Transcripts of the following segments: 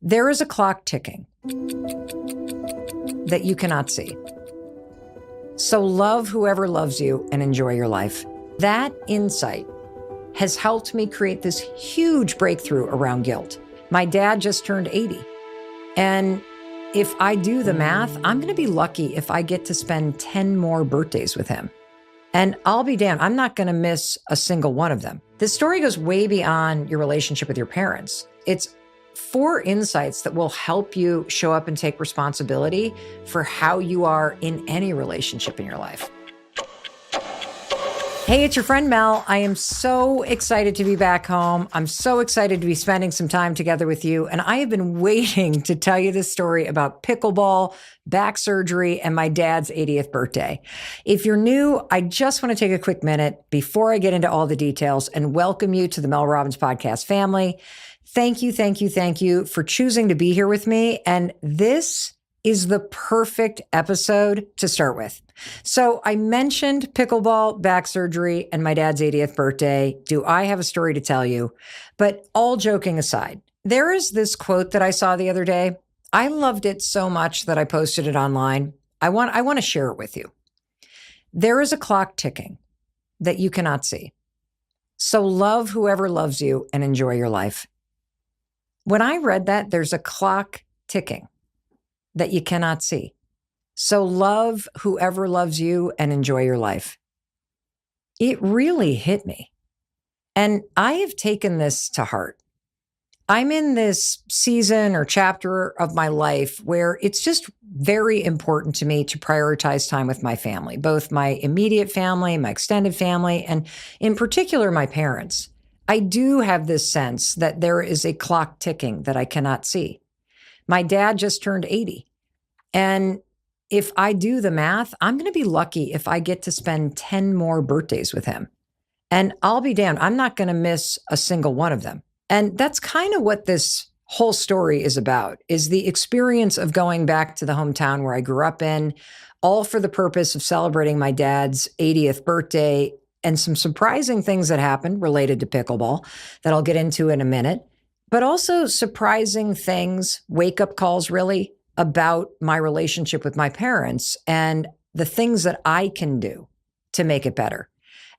There is a clock ticking that you cannot see. So love whoever loves you and enjoy your life. That insight has helped me create this huge breakthrough around guilt. My dad just turned 80. And if I do the math, I'm going to be lucky if I get to spend 10 more birthdays with him. And I'll be damned, I'm not going to miss a single one of them. This story goes way beyond your relationship with your parents. It's 4 insights that will help you show up and take responsibility for how you are in any relationship in your life. Hey, it's your friend Mel. I am so excited to be back home. I'm so excited to be spending some time together with you. And I have been waiting to tell you this story about pickleball, back surgery, and my dad's 80th birthday. If you're new, I just want to take a quick minute before I get into all the details and welcome you to the Mel Robbins podcast family. Thank you for choosing to be here with me. And this is the perfect episode to start with. So I mentioned pickleball, back surgery, and my dad's 80th birthday. Do I have a story to tell you? But all joking aside, there is this quote that I saw the other day. I loved it so much that I posted it online. I want to share it with you. There is a clock ticking that you cannot see. So love whoever loves you and enjoy your life. When I read that, there's a clock ticking that you cannot see. So love whoever loves you and enjoy your life. It really hit me. And I have taken this to heart. I'm in this season or chapter of my life where it's just very important to me to prioritize time with my family, both my immediate family, my extended family, and in particular, my parents. I do have this sense that there is a clock ticking that I cannot see. My dad just turned 80. And if I do the math, I'm going to be lucky if I get to spend 10 more birthdays with him. And I'll be damned, I'm not going to miss a single one of them. And that's kind of what this whole story is about, is the experience of going back to the hometown where I grew up in, all for the purpose of celebrating my dad's 80th birthday and some surprising things that happened related to pickleball that I'll get into in a minute, but also surprising things, wake-up calls really, about my relationship with my parents and the things that I can do to make it better.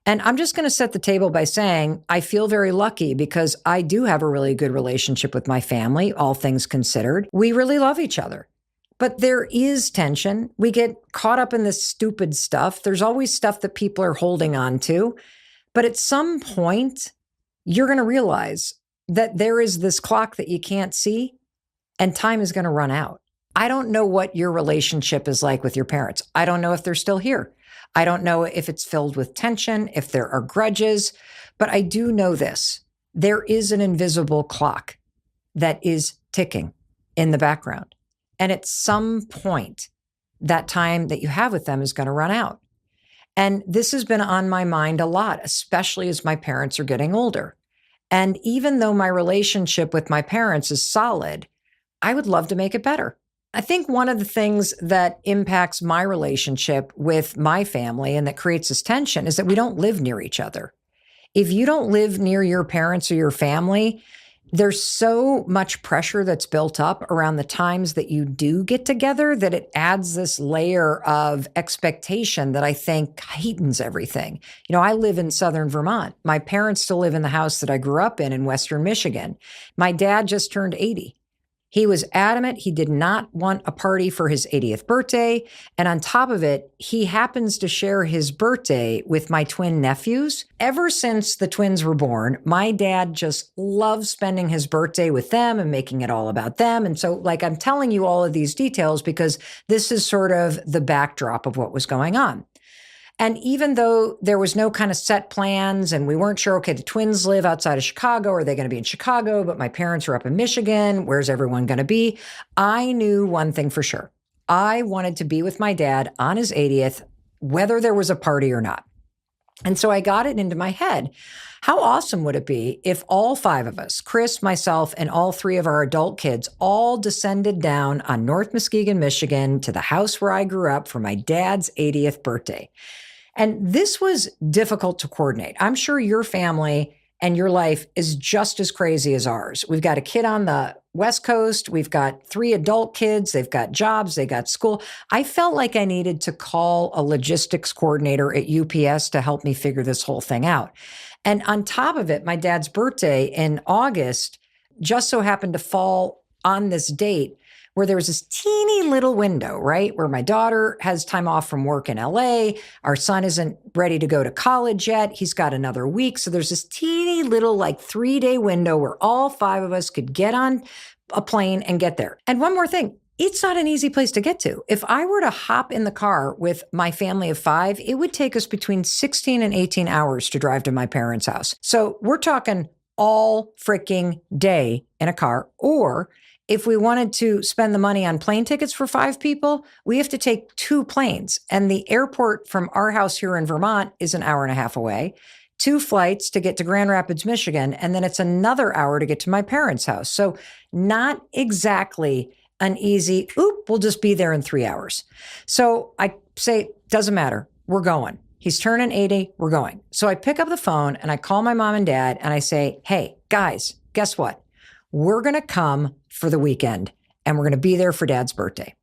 And I'm just going to set the table by saying I feel very lucky because I do have a really good relationship with my family, all things considered. We really love each other. But there is tension. We get caught up in this stupid stuff. There's always stuff that people are holding on to. But at some point, you're going to realize that there is this clock that you can't see and time is going to run out. I don't know what your relationship is like with your parents. I don't know if they're still here. I don't know if it's filled with tension, if there are grudges, but I do know this. There is an invisible clock that is ticking in the background. And at some point, that time that you have with them is going to run out. And this has been on my mind a lot, especially as my parents are getting older. And even though my relationship with my parents is solid, I would love to make it better. I think one of the things that impacts my relationship with my family and that creates this tension is that we don't live near each other. If you don't live near your parents or your family, there's so much pressure that's built up around the times that you do get together that it adds this layer of expectation that I think heightens everything. You know, I live in Southern Vermont. My parents still live in the house that I grew up in Western Michigan. My dad just turned 80. He was adamant he did not want a party for his 80th birthday. And on top of it, he happens to share his birthday with my twin nephews. Ever since the twins were born, my dad just loves spending his birthday with them and making it all about them. And so, I'm telling you all of these details because this is sort of the backdrop of what was going on. And even though there was no kind of set plans and we weren't sure, okay, the twins live outside of Chicago. Are they going to be in Chicago? But my parents are up in Michigan. Where's everyone going to be? I knew one thing for sure. I wanted to be with my dad on his 80th, whether there was a party or not. And so I got it into my head. How awesome would it be if all 5 of us, Chris, myself, and all 3 of our adult kids, all descended down on North Muskegon, Michigan to the house where I grew up for my dad's 80th birthday? And this was difficult to coordinate. I'm sure your family and your life is just as crazy as ours. We've got a kid on the West Coast. We've got 3 adult kids. They've got jobs. They got school. I felt like I needed to call a logistics coordinator at UPS to help me figure this whole thing out. And on top of it, my dad's birthday in August just so happened to fall on this date where there was this teeny little window, right? Where my daughter has time off from work in LA. Our son isn't ready to go to college yet. He's got another week. So there's this teeny little 3-day window where all 5 of us could get on a plane and get there. And one more thing, it's not an easy place to get to. If I were to hop in the car with my family of 5, it would take us between 16 and 18 hours to drive to my parents' house. So we're talking all freaking day in a car. Or if we wanted to spend the money on plane tickets for 5 people, we have to take 2 planes. And the airport from our house here in Vermont is an hour and a half away. 2 flights to get to Grand Rapids, Michigan, and then it's another hour to get to my parents' house. So not exactly an easy, we'll just be there in 3 hours. So I say, doesn't matter, we're going. He's turning 80, we're going. So I pick up the phone and I call my mom and dad and I say, hey, guys, guess what? We're going to come for the weekend and we're going to be there for dad's birthday.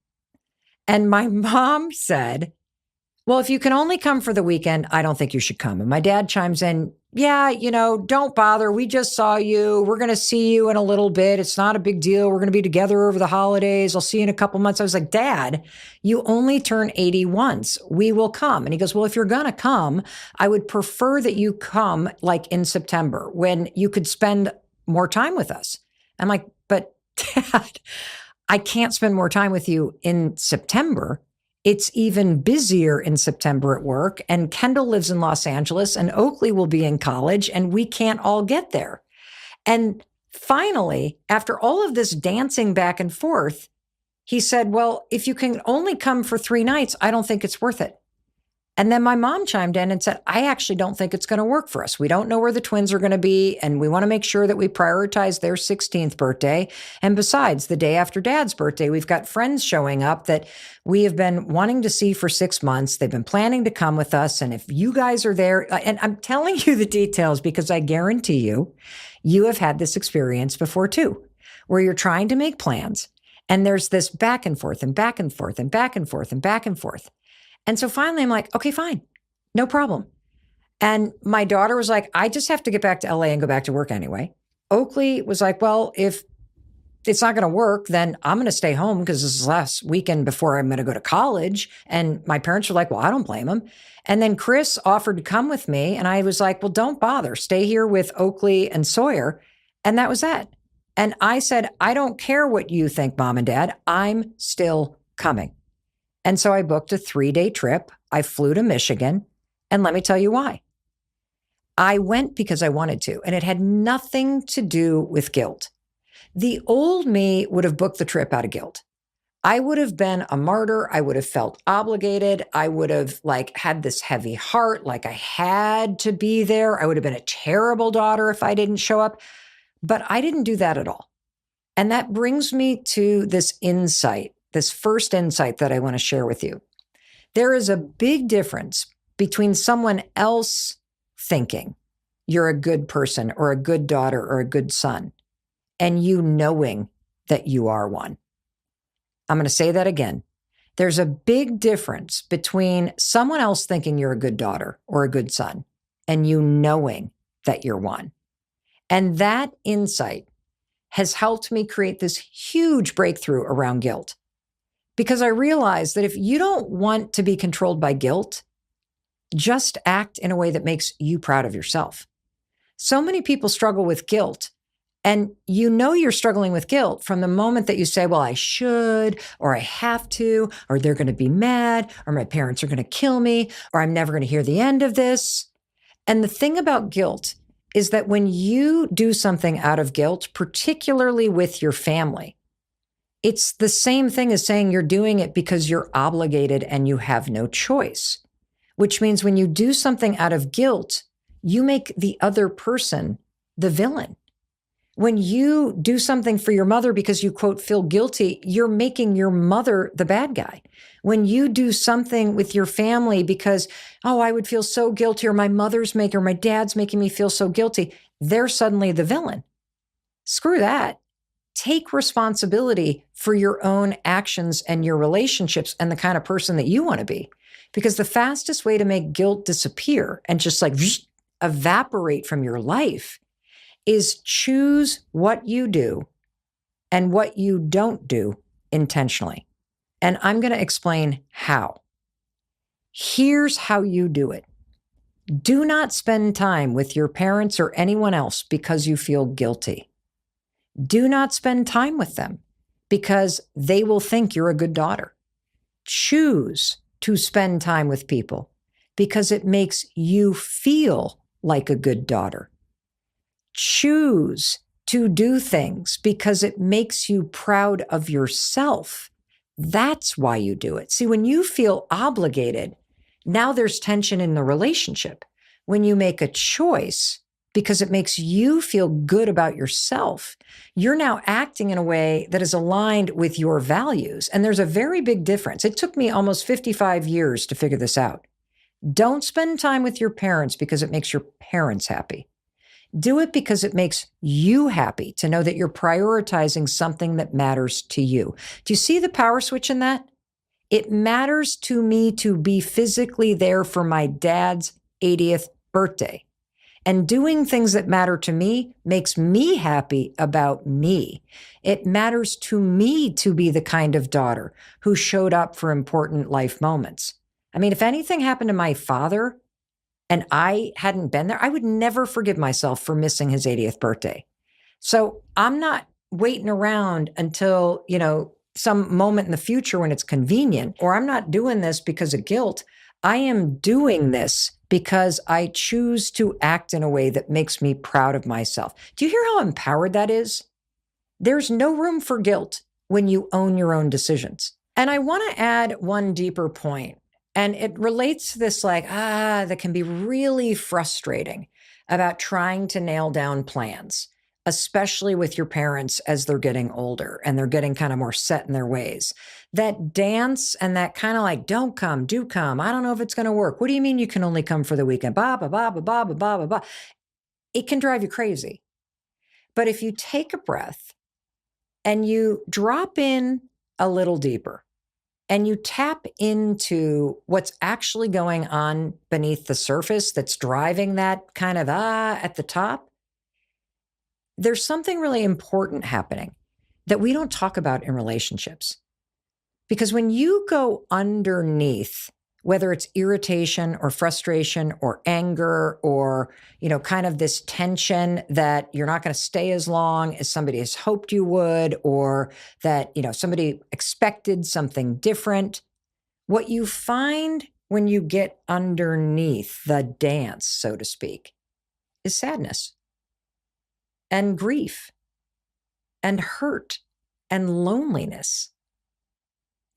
And my mom said, well, if you can only come for the weekend, I don't think you should come. And my dad chimes in, yeah, don't bother. We just saw you. We're going to see you in a little bit. It's not a big deal. We're going to be together over the holidays. I'll see you in a couple months. I was like, Dad, you only turn 80 once. We will come. And he goes, well, if you're going to come, I would prefer that you come in September when you could spend more time with us. I'm like, but Dad, I can't spend more time with you in September. It's even busier in September at work, and Kendall lives in Los Angeles, and Oakley will be in college, and we can't all get there. And finally, after all of this dancing back and forth, he said, well, if you can only come for 3 nights, I don't think it's worth it. And then my mom chimed in and said, I actually don't think it's going to work for us. We don't know where the twins are going to be, and we want to make sure that we prioritize their 16th birthday. And besides, the day after Dad's birthday, we've got friends showing up that we have been wanting to see for 6 months. They've been planning to come with us. And if you guys are there, and I'm telling you the details because I guarantee you have had this experience before too, where you're trying to make plans and there's this back and forth and back and forth and back and forth and back and forth. And so finally I'm like, okay, fine, no problem. And my daughter was like, I just have to get back to LA and go back to work anyway. Oakley was like, well, if it's not going to work, then I'm going to stay home because this is the last weekend before I'm going to go to college. And my parents were like, well, I don't blame them. And then Chris offered to come with me. And I was like, well, don't bother. Stay here with Oakley and Sawyer. And that was that. And I said, I don't care what you think, Mom and Dad. I'm still coming. And so I booked a 3-day trip. I flew to Michigan. And let me tell you why. I went because I wanted to, and it had nothing to do with guilt. The old me would have booked the trip out of guilt. I would have been a martyr. I would have felt obligated. I would have had this heavy heart, like I had to be there. I would have been a terrible daughter if I didn't show up. But I didn't do that at all. And that brings me to this insight, this first insight that I want to share with you. There is a big difference between someone else thinking you're a good person or a good daughter or a good son, and you knowing that you are one. I'm going to say that again. There's a big difference between someone else thinking you're a good daughter or a good son and you knowing that you're one. And that insight has helped me create this huge breakthrough around guilt. Because I realized that if you don't want to be controlled by guilt, just act in a way that makes you proud of yourself. So many people struggle with guilt. And you know you're struggling with guilt from the moment that you say, well, I should, or I have to, or they're going to be mad, or my parents are going to kill me, or I'm never going to hear the end of this. And the thing about guilt is that when you do something out of guilt, particularly with your family, it's the same thing as saying you're doing it because you're obligated and you have no choice, which means when you do something out of guilt, you make the other person the villain. When you do something for your mother because you, quote, feel guilty, you're making your mother the bad guy. When you do something with your family because, oh, I would feel so guilty, or my mother's making, or my dad's making me feel so guilty, they're suddenly the villain. Screw that. Take responsibility for your own actions and your relationships and the kind of person that you want to be. Because the fastest way to make guilt disappear and just like evaporate from your life is choose what you do and what you don't do intentionally. And I'm going to explain how. Here's how you do it. Do not spend time with your parents or anyone else because you feel guilty. Do not spend time with them because they will think you're a good daughter. Choose to spend time with people because it makes you feel like a good daughter. Choose to do things because it makes you proud of yourself. That's why you do it. See, when you feel obligated, now there's tension in the relationship. When you make a choice because it makes you feel good about yourself, you're now acting in a way that is aligned with your values. And there's a very big difference. It took me almost 55 years to figure this out. Don't spend time with your parents because it makes your parents happy. Do it because it makes you happy to know that you're prioritizing something that matters to you. Do you see the power switch in that? It matters to me to be physically there for my dad's 80th birthday. And doing things that matter to me makes me happy about me. It matters to me to be the kind of daughter who showed up for important life moments. I mean, if anything happened to my father and I hadn't been there, I would never forgive myself for missing his 80th birthday. So I'm not waiting around until, some moment in the future when it's convenient, or I'm not doing this because of guilt. I am doing this because I choose to act in a way that makes me proud of myself. Do you hear how empowered that is? There's no room for guilt when you own your own decisions. And I want to add one deeper point, and it relates to this that can be really frustrating about trying to nail down plans, especially with your parents as they're getting older and they're getting kind of more set in their ways. That dance and that kind of don't come, do come. I don't know if it's going to work. What do you mean you can only come for the weekend? Ba, ba, ba, ba, ba, ba, ba, ba, ba. It can drive you crazy. But if you take a breath and you drop in a little deeper and you tap into what's actually going on beneath the surface that's driving that kind of at the top, there's something really important happening that we don't talk about in relationships. Because when you go underneath, whether it's irritation or frustration or anger or, kind of this tension that you're not going to stay as long as somebody has hoped you would, or that, somebody expected something different, what you find when you get underneath the dance, so to speak, is sadness and grief and hurt and loneliness.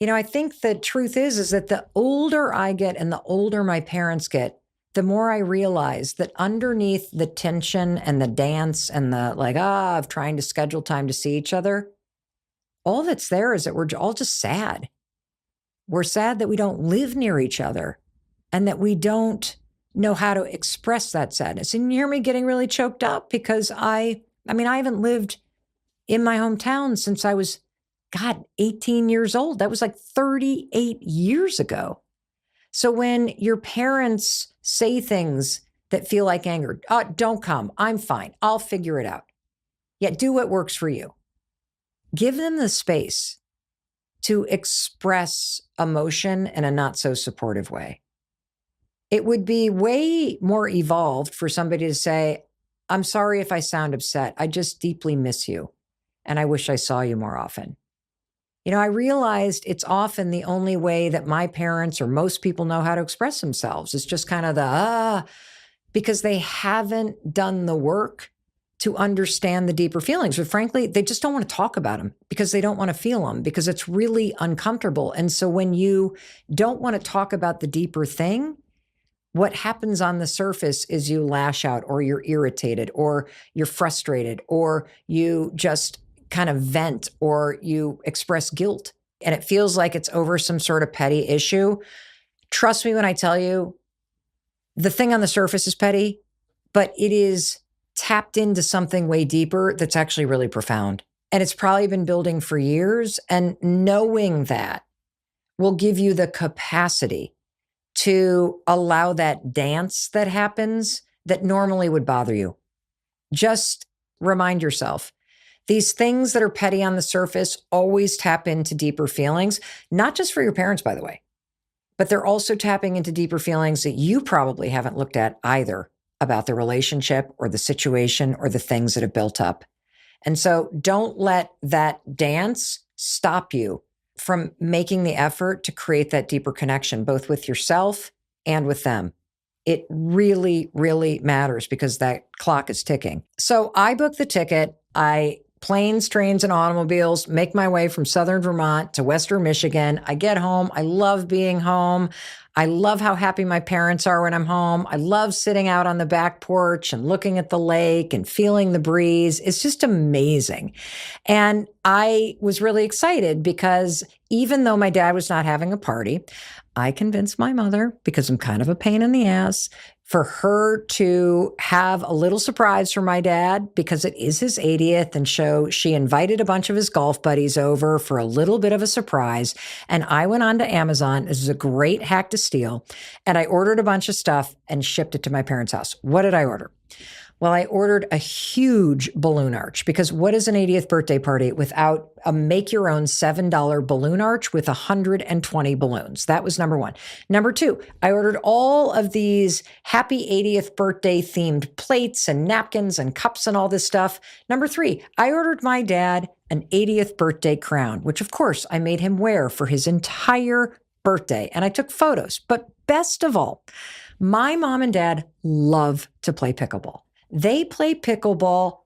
I think the truth is that the older I get and the older my parents get, the more I realize that underneath the tension and the dance and the of trying to schedule time to see each other, all that's there is that we're all just sad. We're sad that we don't live near each other and that we don't know how to express that sadness. And you hear me getting really choked up because I haven't lived in my hometown since I was 18 years old. That was 38 years ago. So when your parents say things that feel like anger, don't come, I'm fine, I'll figure it out. Yeah, do what works for you. Give them the space to express emotion in a not so supportive way. It would be way more evolved for somebody to say, I'm sorry if I sound upset. I just deeply miss you. And I wish I saw you more often. I realized it's often the only way that my parents or most people know how to express themselves. It's just kind of because they haven't done the work to understand the deeper feelings. But frankly, they just don't want to talk about them because they don't want to feel them because it's really uncomfortable. And so when you don't want to talk about the deeper thing, what happens on the surface is you lash out or you're irritated or you're frustrated or you just kind of vent or you express guilt. And it feels like it's over some sort of petty issue. Trust me when I tell you, the thing on the surface is petty, but it is tapped into something way deeper that's actually really profound. And it's probably been building for years. And knowing that will give you the capacity to allow that dance that happens that normally would bother you. Just remind yourself, these things that are petty on the surface always tap into deeper feelings, not just for your parents, by the way, but they're also tapping into deeper feelings that you probably haven't looked at either about the relationship or the situation or the things that have built up. And so don't let that dance stop you from making the effort to create that deeper connection, both with yourself and with them. It really, really matters because that clock is ticking. So I booked the ticket. Planes, trains, and automobiles, make my way from Southern Vermont to Western Michigan. I get home. I love being home. I love how happy my parents are when I'm home. I love sitting out on the back porch and looking at the lake and feeling the breeze. It's just amazing. And I was really excited because even though my dad was not having a party, I convinced my mother, because I'm kind of a pain in the ass, for her to have a little surprise for my dad because it is his 80th. And so she invited a bunch of his golf buddies over for a little bit of a surprise. And I went on to Amazon. This is a great hack to steal. And I ordered a bunch of stuff and shipped it to my parents' house. What did I order? Well, I ordered a huge balloon arch because what is an 80th birthday party without a make-your-own $7 balloon arch with 120 balloons? That was number one. Number two, I ordered all of these happy 80th birthday themed plates and napkins and cups and all this stuff. Number three, I ordered my dad an 80th birthday crown, which of course I made him wear for his entire birthday. And I took photos. But best of all, my mom and dad love to play pickleball. They play pickleball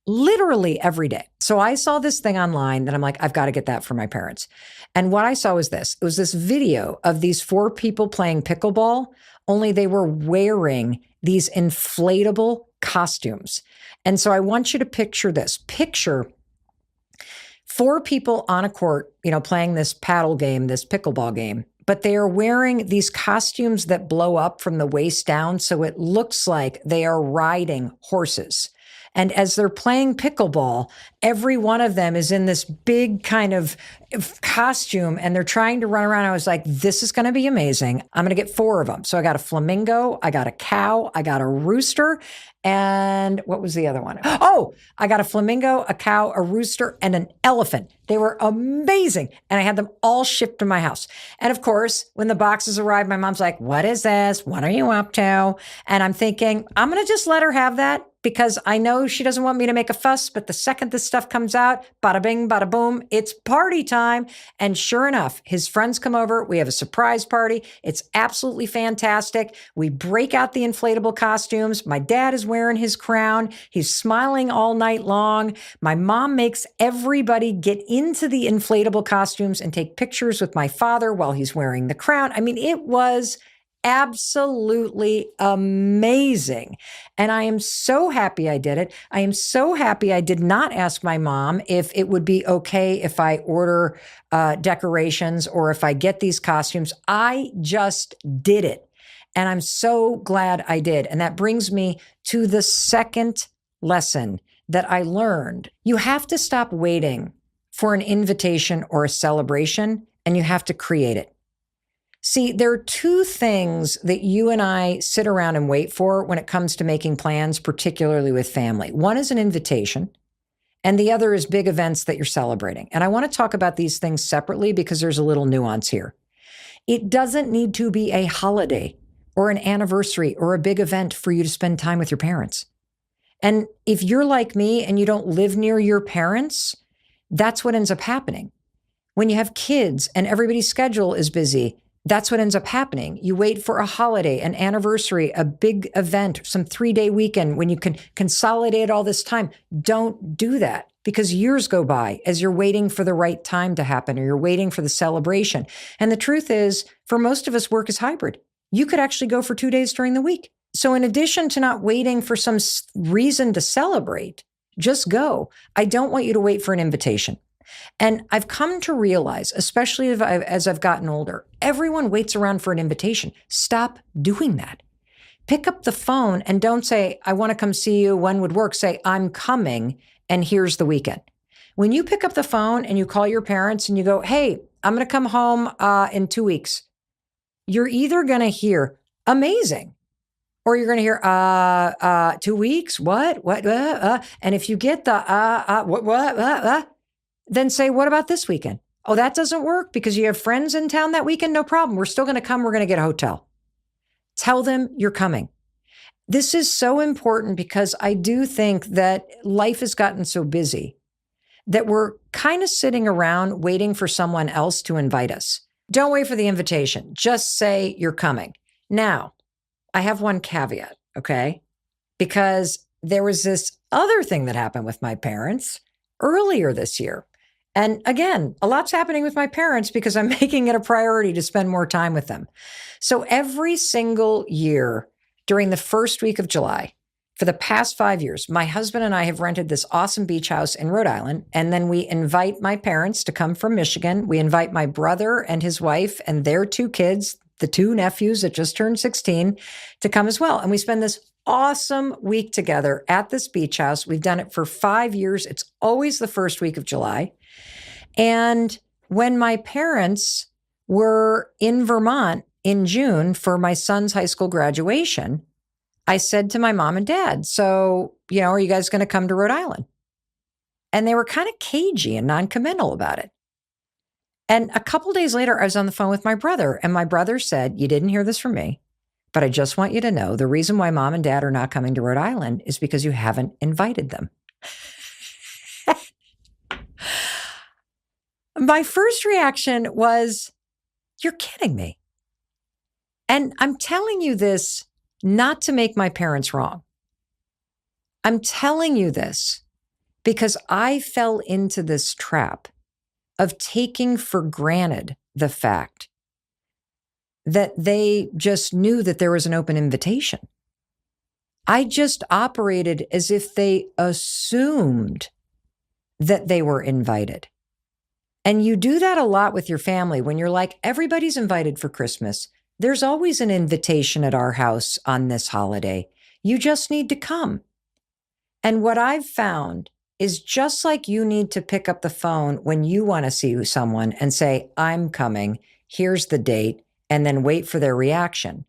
literally every day. So I saw this thing online that I'm like, I've got to get that for my parents. And what I saw was this. It was this video of these 4 people playing pickleball, only they were wearing these inflatable costumes. And so I want you to picture this. Picture 4 people on a court, playing this paddle game, this pickleball game. But they are wearing these costumes that blow up from the waist down, so it looks like they are riding horses. And as they're playing pickleball, every one of them is in this big kind of costume and they're trying to run around. I was like, this is going to be amazing. I'm going to get 4 of them. So I got a flamingo, I got a cow, I got a rooster, and what was the other one? Oh, I got a flamingo, a cow, a rooster, and an elephant. They were amazing. And I had them all shipped to my house. And of course, when the boxes arrived, my mom's like, what is this? What are you up to? And I'm thinking, I'm going to just let her have that because I know she doesn't want me to make a fuss. But the second this stuff comes out, bada bing, bada boom, it's party time. And sure enough, his friends come over. We have a surprise party. It's absolutely fantastic. We break out the inflatable costumes. My dad is wearing his crown. He's smiling all night long. My mom makes everybody get into the inflatable costumes and take pictures with my father while he's wearing the crown. I mean, it was absolutely amazing. And I am so happy I did it. I am so happy I did not ask my mom if it would be okay if I order decorations or if I get these costumes. I just did it. And I'm so glad I did. And that brings me to the second lesson that I learned. You have to stop waiting for an invitation or a celebration, and you have to create it. See, there are 2 things that you and I sit around and wait for when it comes to making plans, particularly with family. One is an invitation, and the other is big events that you're celebrating. And I want to talk about these things separately because there's a little nuance here. It doesn't need to be a holiday or an anniversary or a big event for you to spend time with your parents. And if you're like me and you don't live near your parents, that's what ends up happening. When you have kids and everybody's schedule is busy, that's what ends up happening. You wait for a holiday, an anniversary, a big event, some 3-day weekend when you can consolidate all this time. Don't do that because years go by as you're waiting for the right time to happen or you're waiting for the celebration. And the truth is, for most of us, work is hybrid. You could actually go for 2 days during the week. So in addition to not waiting for some reason to celebrate, just go. I don't want you to wait for an invitation. And I've come to realize, especially as I've gotten older, everyone waits around for an invitation. Stop doing that. Pick up the phone and don't say, I want to come see you. When would work? Say, I'm coming and here's the weekend. When you pick up the phone and you call your parents and you go, hey, I'm going to come home in 2 weeks, you're either going to hear amazing or you're going to hear 2 weeks. What? And if you get the what? Then say, what about this weekend? Oh, that doesn't work because you have friends in town that weekend. No problem. We're still going to come. We're going to get a hotel. Tell them you're coming. This is so important because I do think that life has gotten so busy that we're kind of sitting around waiting for someone else to invite us. Don't wait for the invitation. Just say you're coming. Now, I have one caveat, okay? Because there was this other thing that happened with my parents earlier this year. And again, a lot's happening with my parents because I'm making it a priority to spend more time with them. So every single year during the first week of July, for the past 5 years, my husband and I have rented this awesome beach house in Rhode Island. And then we invite my parents to come from Michigan. We invite my brother and his wife and their 2 kids, the 2 nephews that just turned 16, to come as well. And we spend this awesome week together at this beach house. We've done it for 5 years. It's always the first week of July. And when my parents were in Vermont in June for my son's high school graduation, I said to my mom and dad, so, are you guys going to come to Rhode Island? And they were kind of cagey and noncommittal about it. And a couple days later, I was on the phone with my brother, and my brother said, you didn't hear this from me, but I just want you to know the reason why mom and dad are not coming to Rhode Island is because you haven't invited them. My first reaction was, you're kidding me. And I'm telling you this not to make my parents wrong. I'm telling you this because I fell into this trap of taking for granted the fact that they just knew that there was an open invitation. I just operated as if they assumed that they were invited. And you do that a lot with your family when you're like, everybody's invited for Christmas. There's always an invitation at our house on this holiday. You just need to come. And what I've found is just like you need to pick up the phone when you want to see someone and say, I'm coming, here's the date, and then wait for their reaction.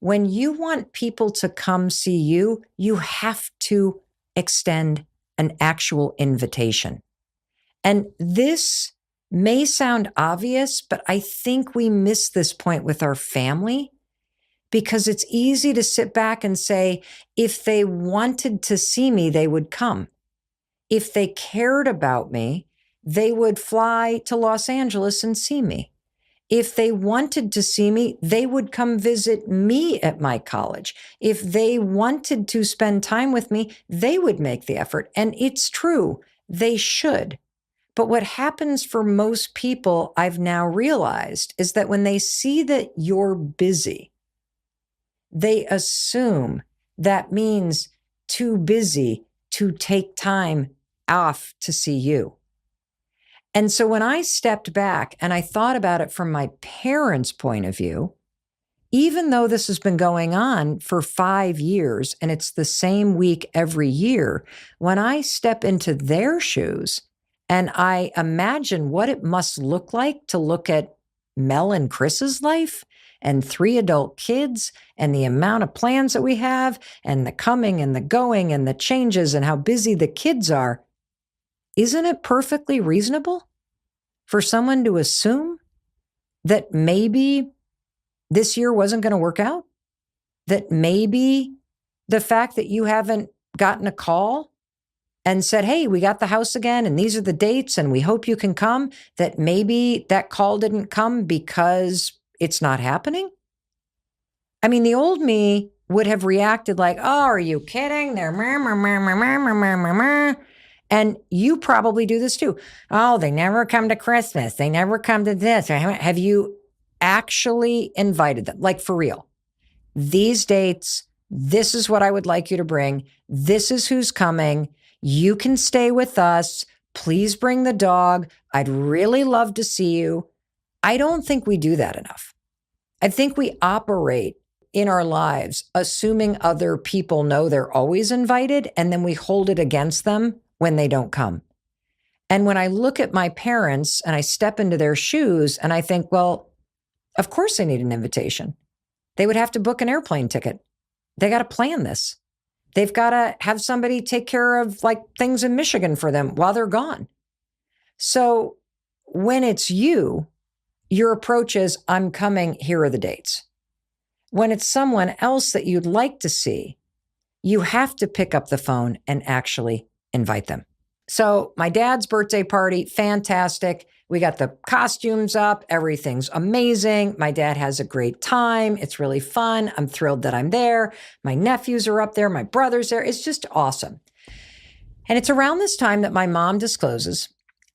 When you want people to come see you, you have to extend an actual invitation. And this may sound obvious, but I think we miss this point with our family because it's easy to sit back and say, if they wanted to see me, they would come. If they cared about me, they would fly to Los Angeles and see me. If they wanted to see me, they would come visit me at my college. If they wanted to spend time with me, they would make the effort. And it's true, they should. But what happens for most people, I've now realized, is that when they see that you're busy, they assume that means too busy to take time off to see you. And so when I stepped back and I thought about it from my parents' point of view, even though this has been going on for 5 years and it's the same week every year, when I step into their shoes and I imagine what it must look like to look at Mel and Chris's life and 3 adult kids and the amount of plans that we have and the coming and the going and the changes and how busy the kids are, isn't it perfectly reasonable for someone to assume that maybe this year wasn't going to work out? That maybe the fact that you haven't gotten a call and said, hey, we got the house again, and these are the dates, and we hope you can come, that maybe that call didn't come because it's not happening? I mean, the old me would have reacted like, oh, are you kidding? They're and you probably do this too. Oh, they never come to Christmas. They never come to this. Have you actually invited them? Like, for real. These dates, this is what I would like you to bring. This is who's coming. You can stay with us. Please bring the dog. I'd really love to see you. I don't think we do that enough. I think we operate in our lives assuming other people know they're always invited, and then we hold it against them when they don't come. And when I look at my parents and I step into their shoes and I think, well, of course they need an invitation. They would have to book an airplane ticket. They got to plan this. They've got to have somebody take care of like things in Michigan for them while they're gone. So when it's you, your approach is, I'm coming, here are the dates. When it's someone else that you'd like to see, you have to pick up the phone and actually invite them. So my dad's birthday party, fantastic. We got the costumes up. Everything's amazing. My dad has a great time. It's really fun. I'm thrilled that I'm there. My nephews are up there. My brother's there. It's just awesome. And it's around this time that my mom discloses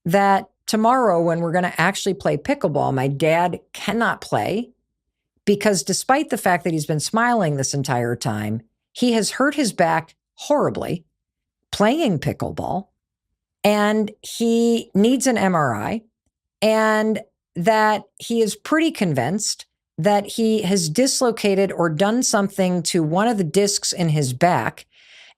that tomorrow, when we're going to actually play pickleball, my dad cannot play because despite the fact that he's been smiling this entire time, he has hurt his back horribly playing pickleball. And he needs an MRI, and that he is pretty convinced that he has dislocated or done something to one of the discs in his back.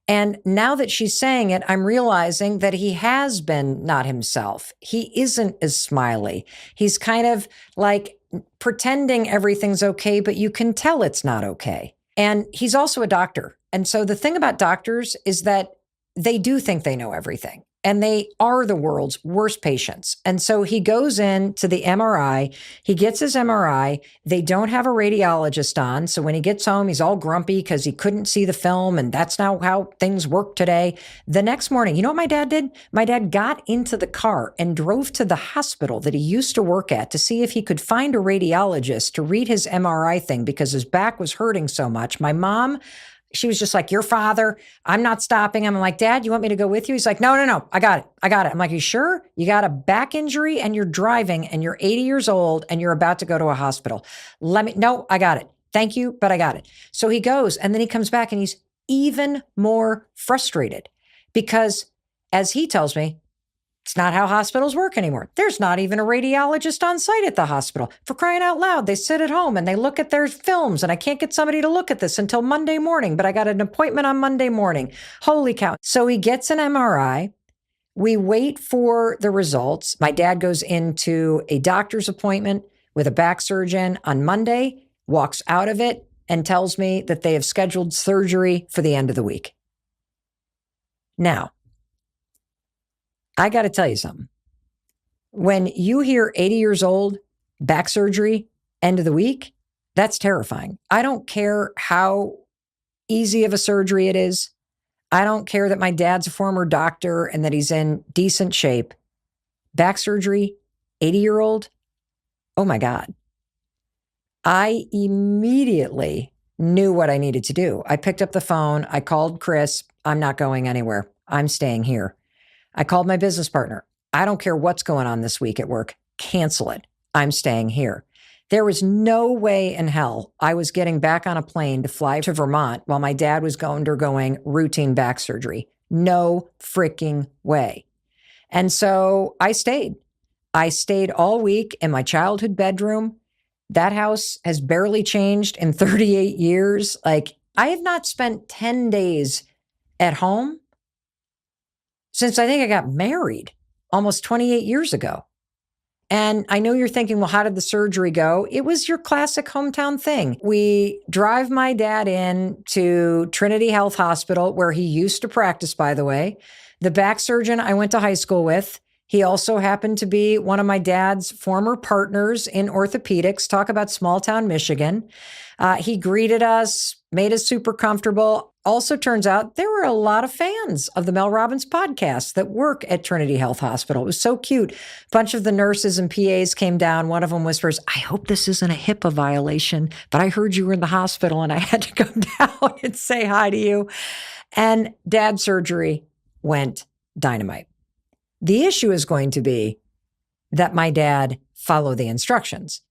And now that she's saying it, I'm realizing that he has been not himself. He isn't as smiley. He's kind of like pretending everything's okay, but you can tell it's not okay. And he's also a doctor. And so the thing about doctors is that they do think they know everything. And they are the world's worst patients. And so he goes in to the MRI. He gets his MRI. They don't have a radiologist on. So when he gets home, he's all grumpy because he couldn't see the film. And that's not how things work today. The next morning, you know what my dad did? My dad got into the car and drove to the hospital that he used to work at to see if he could find a radiologist to read his MRI thing because his back was hurting so much. My mom, she was just like, your father, I'm not stopping him. I'm like, Dad, you want me to go with you? He's like, no, I got it. I'm like, you sure? You got a back injury and you're driving and you're 80 years old and you're about to go to a hospital. No, I got it. Thank you, but I got it. So he goes and then he comes back and he's even more frustrated because as he tells me, it's not how hospitals work anymore. There's not even a radiologist on site at the hospital. For crying out loud, they sit at home and they look at their films and I can't get somebody to look at this until Monday morning, but I got an appointment on Monday morning. Holy cow. So he gets an MRI. We wait for the results. My dad goes into a doctor's appointment with a back surgeon on Monday, walks out of it and tells me that they have scheduled surgery for the end of the week. Now, I got to tell you something. When you hear 80 years old, back surgery, end of the week, that's terrifying. I don't care how easy of a surgery it is. I don't care that my dad's a former doctor and that he's in decent shape. Back surgery, 80-year-old, oh my God. I immediately knew what I needed to do. I picked up the phone. I called Chris. I'm not going anywhere. I'm staying here. I called my business partner. I don't care what's going on this week at work. Cancel it. I'm staying here. There was no way in hell I was getting back on a plane to fly to Vermont while my dad was undergoing routine back surgery. No freaking way. And so I stayed. I stayed all week in my childhood bedroom. That house has barely changed in 38 years. Like, I have not spent 10 days at home since I think I got married almost 28 years ago. And I know you're thinking, well, how did the surgery go? It was your classic hometown thing. We drive my dad in to Trinity Health Hospital, where he used to practice, by the way. The back surgeon I went to high school with, he also happened to be one of my dad's former partners in orthopedics. Talk about small town Michigan. He greeted us, made us super comfortable. Also turns out there were a lot of fans of the Mel Robbins podcast that work at Trinity Health Hospital. It was so cute. A bunch of the nurses and PAs came down. One of them whispers, I hope this isn't a HIPAA violation, but I heard you were in the hospital and I had to come down and say hi to you. And dad's surgery went dynamite. The issue is going to be that my dad followed the instructions,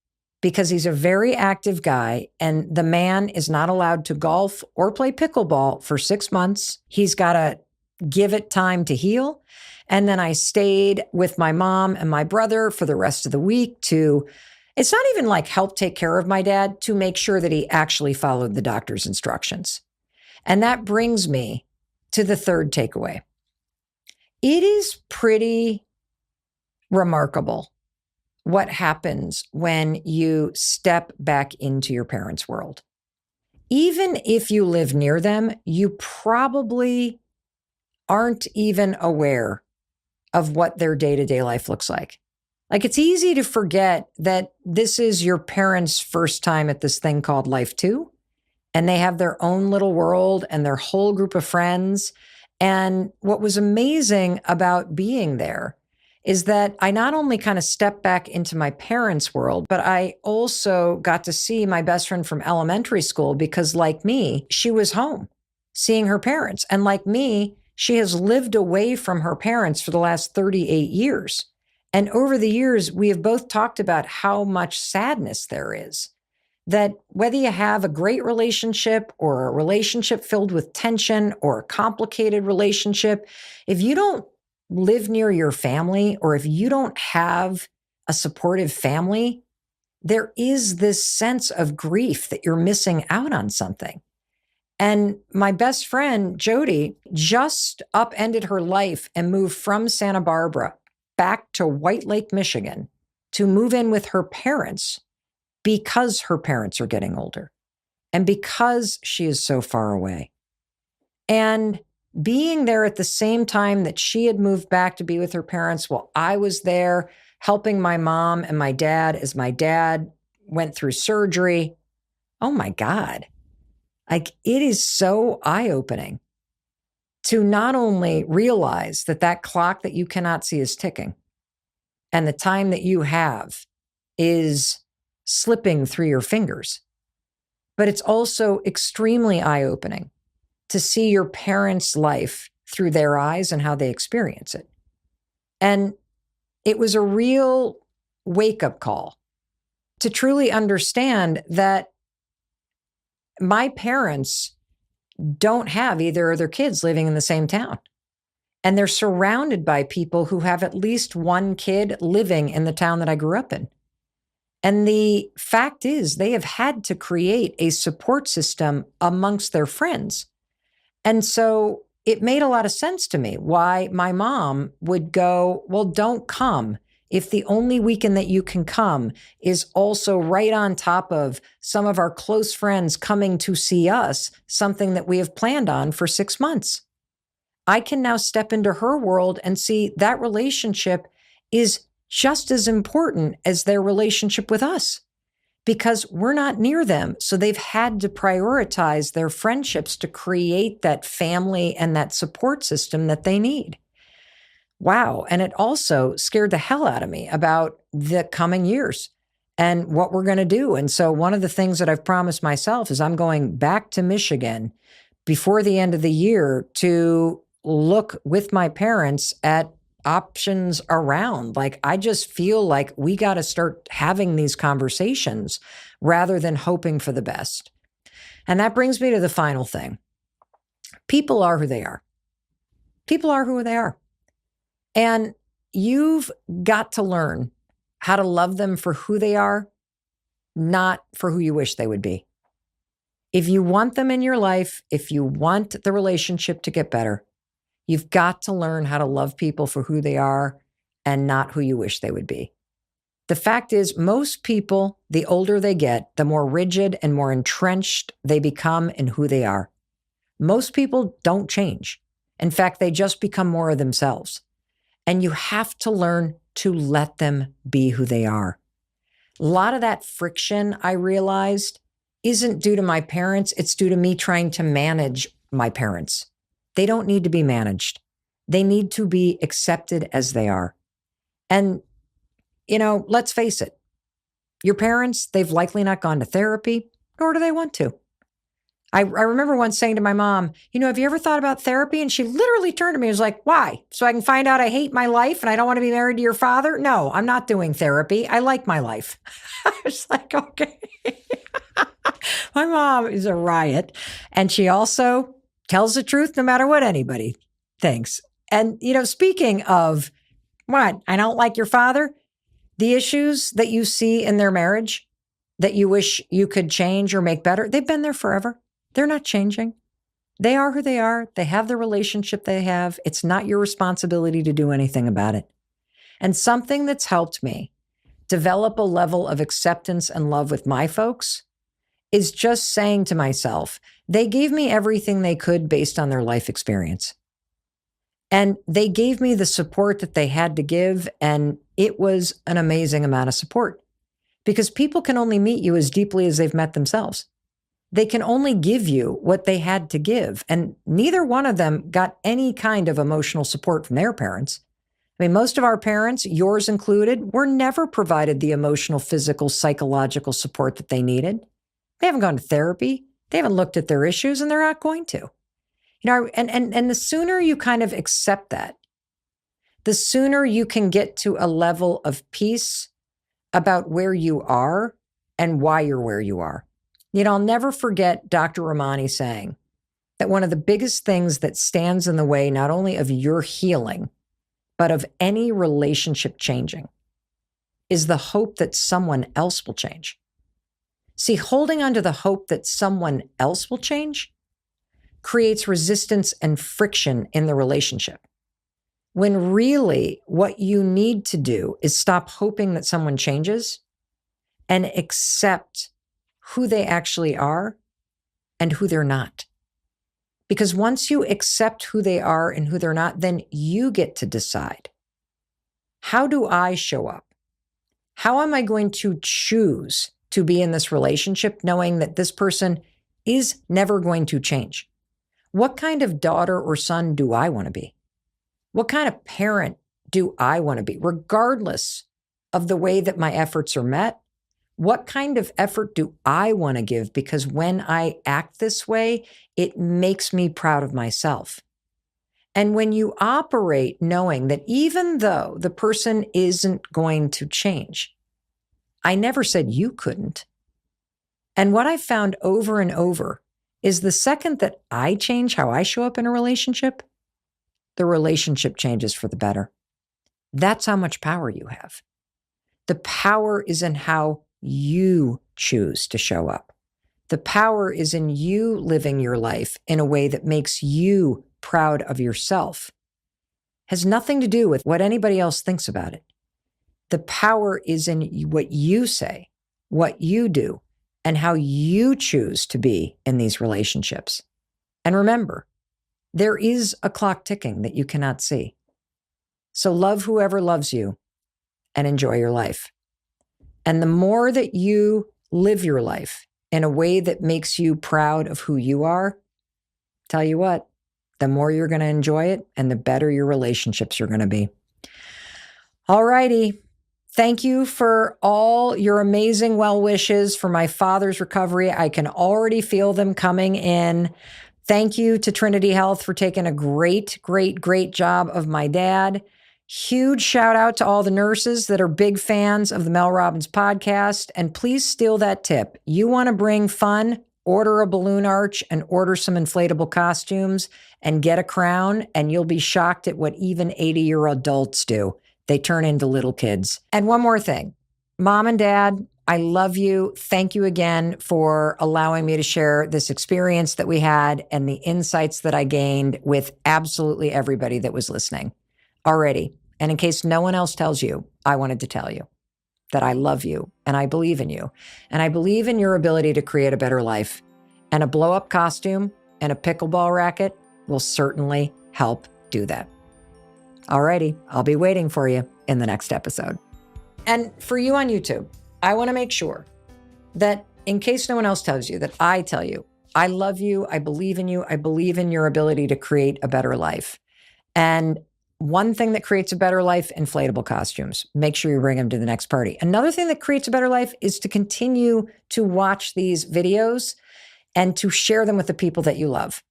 because he's a very active guy and the man is not allowed to golf or play pickleball for 6 months. He's got to give it time to heal. And then I stayed with my mom and my brother for the rest of the week to It's not even like help take care of my dad, to make sure that he actually followed the doctor's instructions. And that brings me to the third takeaway. It is pretty remarkable what happens when you step back into your parents' world. Even if you live near them, you probably aren't even aware of what their day-to-day life looks like. Like, it's easy to forget that this is your parents' first time at this thing called life too. And they have their own little world and their whole group of friends. And what was amazing about being there is that I not only kind of stepped back into my parents' world, but I also got to see my best friend from elementary school because, like me, she was home seeing her parents. And like me, she has lived away from her parents for the last 38 years. And over the years, we have both talked about how much sadness there is. That whether you have a great relationship or a relationship filled with tension or a complicated relationship, if you don't live near your family or if you don't have a supportive family, there is this sense of grief that you're missing out on something. And my best friend, Jody, just upended her life and moved from Santa Barbara back to White Lake, Michigan, to move in with her parents because her parents are getting older and because she is so far away. And being there at the same time that she had moved back to be with her parents, while I was there helping my mom and my dad as my dad went through surgery. Oh my God. Like, it is so eye-opening to not only realize that that clock that you cannot see is ticking and the time that you have is slipping through your fingers, but it's also extremely eye-opening to see your parents' life through their eyes and how they experience it. And it was a real wake-up call to truly understand that my parents don't have either of their kids living in the same town. And they're surrounded by people who have at least one kid living in the town that I grew up in. And the fact is, they have had to create a support system amongst their friends. And so it made a lot of sense to me why my mom would go, well, don't come if the only weekend that you can come is also right on top of some of our close friends coming to see us, something that we have planned on for 6 months. I can now step into her world and see that relationship is just as important as their relationship with us because we're not near them. So they've had to prioritize their friendships to create that family and that support system that they need. Wow. And it also scared the hell out of me about the coming years and what we're going to do. And so one of the things that I've promised myself is I'm going back to Michigan before the end of the year to look with my parents at options around. Like, I just feel like we got to start having these conversations rather than hoping for the best. And that brings me to the final thing. People are who they are. People are who they are. And you've got to learn how to love them for who they are, not for who you wish they would be. If you want them in your life, if you want the relationship to get better, you've got to learn how to love people for who they are and not who you wish they would be. The fact is, most people, the older they get, the more rigid and more entrenched they become in who they are. Most people don't change. In fact, they just become more of themselves. And you have to learn to let them be who they are. A lot of that friction, I realized, isn't due to my parents. It's due to me trying to manage my parents. They don't need to be managed. They need to be accepted as they are. And, let's face it, your parents, they've likely not gone to therapy, nor do they want to. I remember once saying to my mom, have you ever thought about therapy? And she literally turned to me and was like, why? So I can find out I hate my life and I don't want to be married to your father? No, I'm not doing therapy. I like my life. I was like, okay. My mom is a riot. And she also tells the truth no matter what anybody thinks. And, speaking of what, I don't like your father. The issues that you see in their marriage that you wish you could change or make better, they've been there forever. They're not changing. They are who they are. They have the relationship they have. It's not your responsibility to do anything about it. And something that's helped me develop a level of acceptance and love with my folks is just saying to myself, they gave me everything they could based on their life experience. And they gave me the support that they had to give. And it was an amazing amount of support because people can only meet you as deeply as they've met themselves. They can only give you what they had to give. And neither one of them got any kind of emotional support from their parents. I mean, most of our parents, yours included, were never provided the emotional, physical, psychological support that they needed. They haven't gone to therapy. They haven't looked at their issues, and they're not going to. And the sooner you kind of accept that, the sooner you can get to a level of peace about where you are and why you're where you are. I'll never forget Dr. Ramani saying that one of the biggest things that stands in the way, not only of your healing, but of any relationship changing, is the hope that someone else will change. See, holding on to the hope that someone else will change creates resistance and friction in the relationship. When really what you need to do is stop hoping that someone changes and accept who they actually are and who they're not. Because once you accept who they are and who they're not, then you get to decide, how do I show up? How am I going to choose to be in this relationship knowing that this person is never going to change? What kind of daughter or son do I want to be? What kind of parent do I want to be, regardless of the way that my efforts are met? What kind of effort do I want to give? Because when I act this way, it makes me proud of myself. And when you operate knowing that even though the person isn't going to change, I never said you couldn't. And what I found over and over is the second that I change how I show up in a relationship, the relationship changes for the better. That's how much power you have. The power is in how you choose to show up. The power is in you living your life in a way that makes you proud of yourself. Has nothing to do with what anybody else thinks about it. The power is in what you say, what you do, and how you choose to be in these relationships. And remember, there is a clock ticking that you cannot see. So love whoever loves you and enjoy your life. And the more that you live your life in a way that makes you proud of who you are, tell you what, the more you're going to enjoy it and the better your relationships are going to be. All righty. Thank you for all your amazing well wishes for my father's recovery. I can already feel them coming in. Thank you to Trinity Health for taking a great job of my dad. Huge shout out to all the nurses that are big fans of the Mel Robbins podcast. And please steal that tip. You want to bring fun, order a balloon arch and order some inflatable costumes and get a crown, and you'll be shocked at what even 80-year-old adults do. They turn into little kids. And one more thing, Mom and Dad, I love you. Thank you again for allowing me to share this experience that we had and the insights that I gained with absolutely everybody that was listening already. And in case no one else tells you, I wanted to tell you that I love you and I believe in you. And I believe in your ability to create a better life. And a blow-up costume and a pickleball racket will certainly help do that. Alrighty, I'll be waiting for you in the next episode. And for you on YouTube, I want to make sure that in case no one else tells you, that I tell you, I love you, I believe in you, I believe in your ability to create a better life. And one thing that creates a better life, inflatable costumes. Make sure you bring them to the next party. Another thing that creates a better life is to continue to watch these videos and to share them with the people that you love.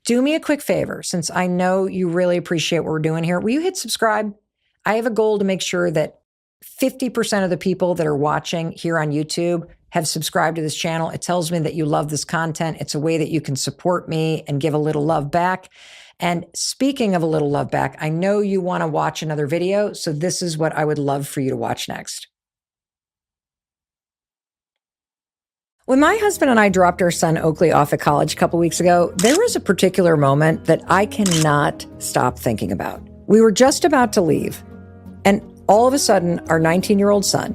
Do me a quick favor, since I know you really appreciate what we're doing here. Will you hit subscribe? I have a goal to make sure that 50% of the people that are watching here on YouTube have subscribed to this channel. It tells me that you love this content. It's a way that you can support me and give a little love back. And speaking of a little love back, I know you want to watch another video, so this is what I would love for you to watch next. When my husband and I dropped our son Oakley off at college a couple weeks ago, there was a particular moment that I cannot stop thinking about. We were just about to leave, and all of a sudden, our 19-year-old son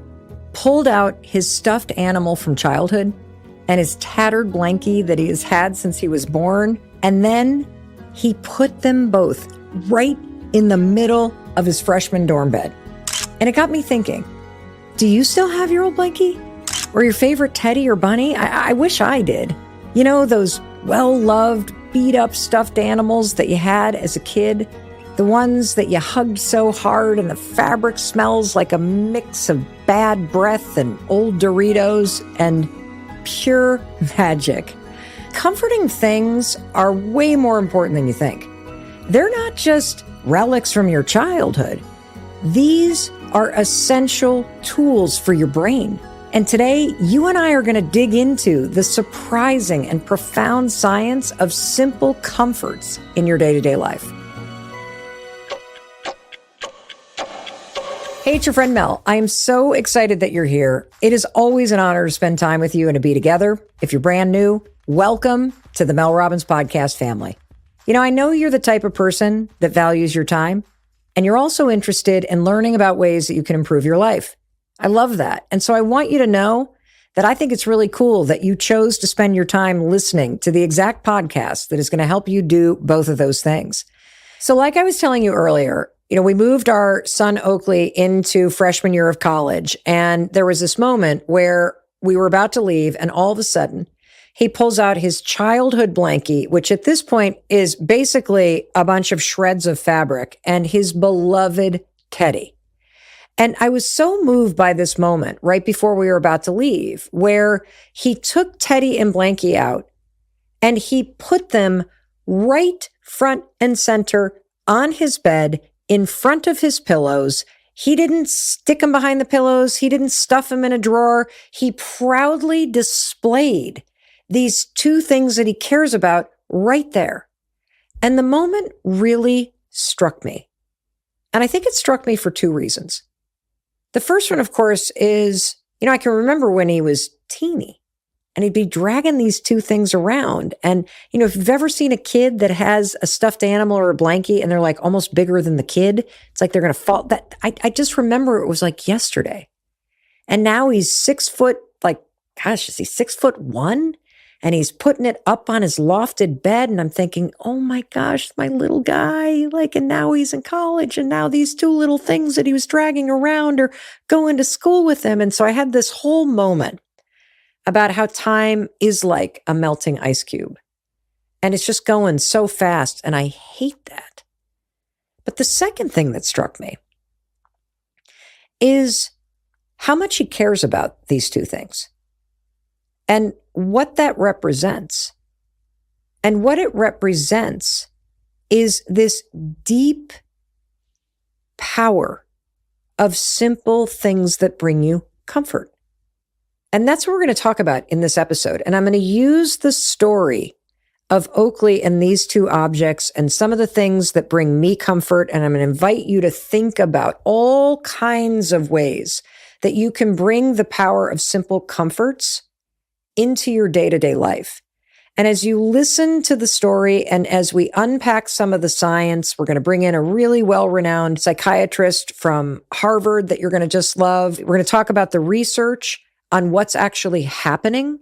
pulled out his stuffed animal from childhood and his tattered blankie that he has had since he was born, and then he put them both right in the middle of his freshman dorm bed. And it got me thinking, do you still have your old blankie? Or your favorite teddy or bunny? I wish I did. You know, those well-loved, beat-up stuffed animals that you had as a kid? The ones that you hugged so hard and the fabric smells like a mix of bad breath and old Doritos and pure magic. Comforting things are way more important than you think. They're not just relics from your childhood. These are essential tools for your brain. And today, you and I are going to dig into the surprising and profound science of simple comforts in your day-to-day life. Hey, it's your friend Mel. I am so excited that you're here. It is always an honor to spend time with you and to be together. If you're brand new, welcome to the Mel Robbins podcast family. You know, I know you're the type of person that values your time, and you're also interested in learning about ways that you can improve your life. I love that. And so I want you to know that I think it's really cool that you chose to spend your time listening to the exact podcast that is going to help you do both of those things. So like I was telling you earlier, you know, we moved our son Oakley into freshman year of college, and there was this moment where we were about to leave, and all of a sudden he pulls out his childhood blankie, which at this point is basically a bunch of shreds of fabric, and his beloved teddy. And I was so moved by this moment right before we were about to leave, where he took Teddy and Blanky out and he put them right front and center on his bed in front of his pillows. He didn't stick them behind the pillows. He didn't stuff them in a drawer. He proudly displayed these two things that he cares about right there. And the moment really struck me. And I think it struck me for two reasons. The first one, of course, is, you know, I can remember when he was teeny and he'd be dragging these two things around. And, you know, if you've ever seen a kid that has a stuffed animal or a blankie and they're like almost bigger than the kid, it's like they're going to fall. That I just remember it was like yesterday. And now he's 6 foot, like, gosh, is he 6'1"? And he's putting it up on his lofted bed. And I'm thinking, oh my gosh, my little guy, like, and now he's in college. And now these two little things that he was dragging around are going to school with him. And so I had this whole moment about how time is like a melting ice cube. And it's just going so fast. And I hate that. But the second thing that struck me is how much he cares about these two things. And what that represents. And what it represents is this deep power of simple things that bring you comfort. And that's what we're going to talk about in this episode. And I'm going to use the story of Oakley and these two objects and some of the things that bring me comfort. And I'm going to invite you to think about all kinds of ways that you can bring the power of simple comforts into your day-to-day life. And as you listen to the story and as we unpack some of the science, we're going to bring in a really well-renowned psychiatrist from Harvard that you're going to just love. We're going to talk about the research on what's actually happening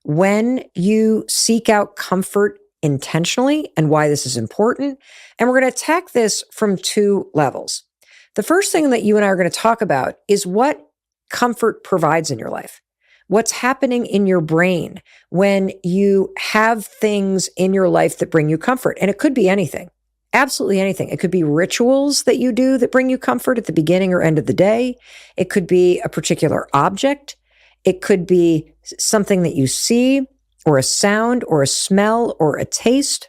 when you seek out comfort intentionally and why this is important. And we're going to attack this from two levels. The first thing that you and I are going to talk about is what comfort provides in your life. What's happening in your brain when you have things in your life that bring you comfort. And it could be anything, absolutely anything. It could be rituals that you do that bring you comfort at the beginning or end of the day. It could be a particular object. It could be something that you see or a sound or a smell or a taste.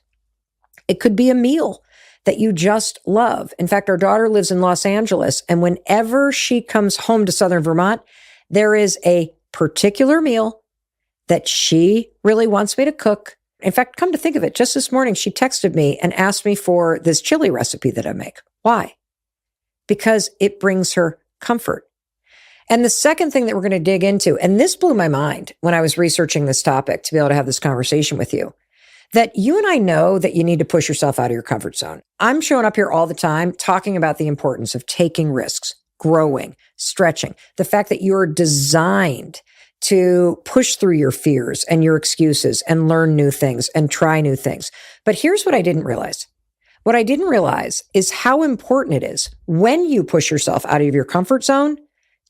It could be a meal that you just love. In fact, our daughter lives in Los Angeles, and whenever she comes home to Southern Vermont, there is a particular meal that she really wants me to cook. In fact, come to think of it, just this morning, she texted me and asked me for this chili recipe that I make. Why? Because it brings her comfort. And the second thing that we're going to dig into, and this blew my mind when I was researching this topic to be able to have this conversation with you, that you and I know that you need to push yourself out of your comfort zone. I'm showing up here all the time talking about the importance of taking risks, growing, stretching, the fact that you're designed to push through your fears and your excuses and learn new things and try new things. But here's what I didn't realize. What I didn't realize is how important it is when you push yourself out of your comfort zone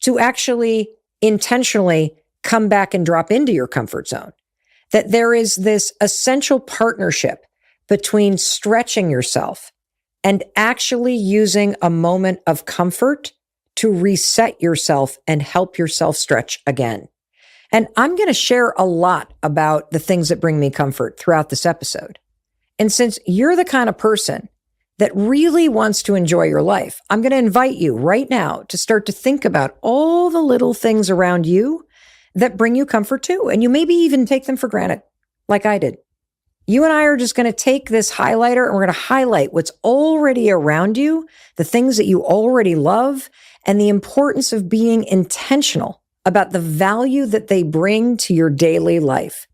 to actually intentionally come back and drop into your comfort zone. That there is this essential partnership between stretching yourself and actually using a moment of comfort to reset yourself and help yourself stretch again. And I'm going to share a lot about the things that bring me comfort throughout this episode. And since you're the kind of person that really wants to enjoy your life, I'm going to invite you right now to start to think about all the little things around you that bring you comfort too. And you maybe even take them for granted, like I did. You and I are just going to take this highlighter and we're going to highlight what's already around you, the things that you already love, and the importance of being intentional about the value that they bring to your daily life.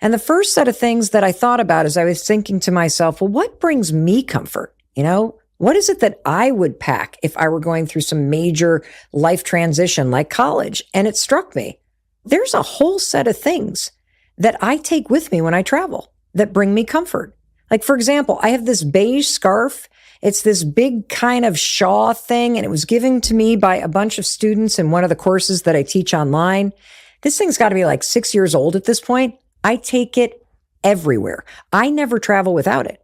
And the first set of things that I thought about as I was thinking to myself, well, what brings me comfort? What is it that I would pack if I were going through some major life transition like college? And it struck me, there's a whole set of things that I take with me when I travel that bring me comfort. Like, for example, I have this beige scarf. It's this big kind of shawl thing, and it was given to me by a bunch of students in one of the courses that I teach online. This thing's got to be like 6 years old at this point. I take it everywhere. I never travel without it.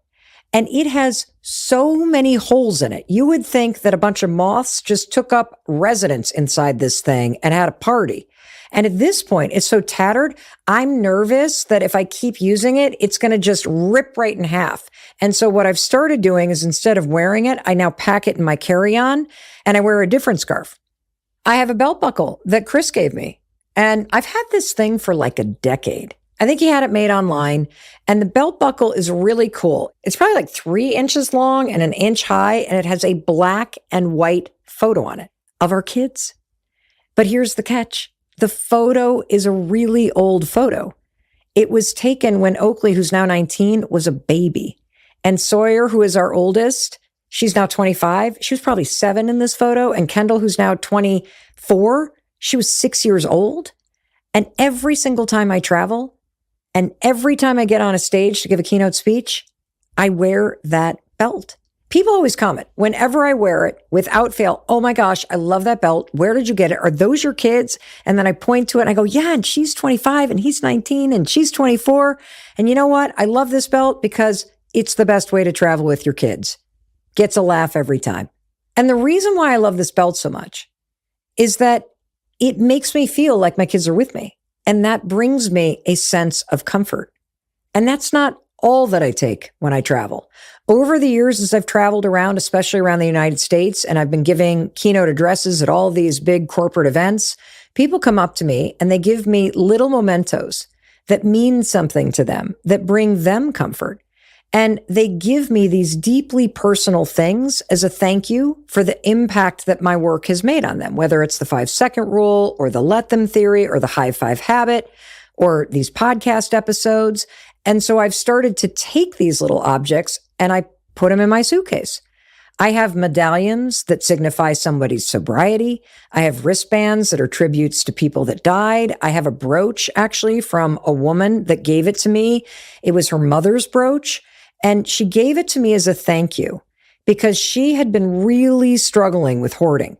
And it has so many holes in it. You would think that a bunch of moths just took up residence inside this thing and had a party. And at this point, it's so tattered, I'm nervous that if I keep using it, it's going to just rip right in half. And so what I've started doing is instead of wearing it, I now pack it in my carry-on and I wear a different scarf. I have a belt buckle that Chris gave me. And I've had this thing for like a decade. I think he had it made online, and the belt buckle is really cool. It's probably like 3 inches long and 1 inch high, and it has a black and white photo on it of our kids. But here's the catch. The photo is a really old photo. It was taken when Oakley, who's now 19, was a baby. And Sawyer, who is our oldest, she's now 25. She was probably 7 in this photo. And Kendall, who's now 24, she was 6 years old. And every single time I travel, and every time I get on a stage to give a keynote speech, I wear that belt. People always comment whenever I wear it without fail, oh my gosh, I love that belt. Where did you get it? Are those your kids? And then I point to it and I go, yeah, and she's 25 and he's 19 and she's 24. And you know what? I love this belt because it's the best way to travel with your kids. Gets a laugh every time. And the reason why I love this belt so much is that it makes me feel like my kids are with me. And that brings me a sense of comfort. And that's not all that I take when I travel. Over the years, as I've traveled around, especially around the United States, and I've been giving keynote addresses at all these big corporate events, people come up to me and they give me little mementos that mean something to them, that bring them comfort. And they give me these deeply personal things as a thank you for the impact that my work has made on them, whether it's the 5-second rule or the let them theory or the high five habit or these podcast episodes. And so I've started to take these little objects and I put them in my suitcase. I have medallions that signify somebody's sobriety. I have wristbands that are tributes to people that died. I have a brooch actually from a woman that gave it to me. It was her mother's brooch. And she gave it to me as a thank you because she had been really struggling with hoarding.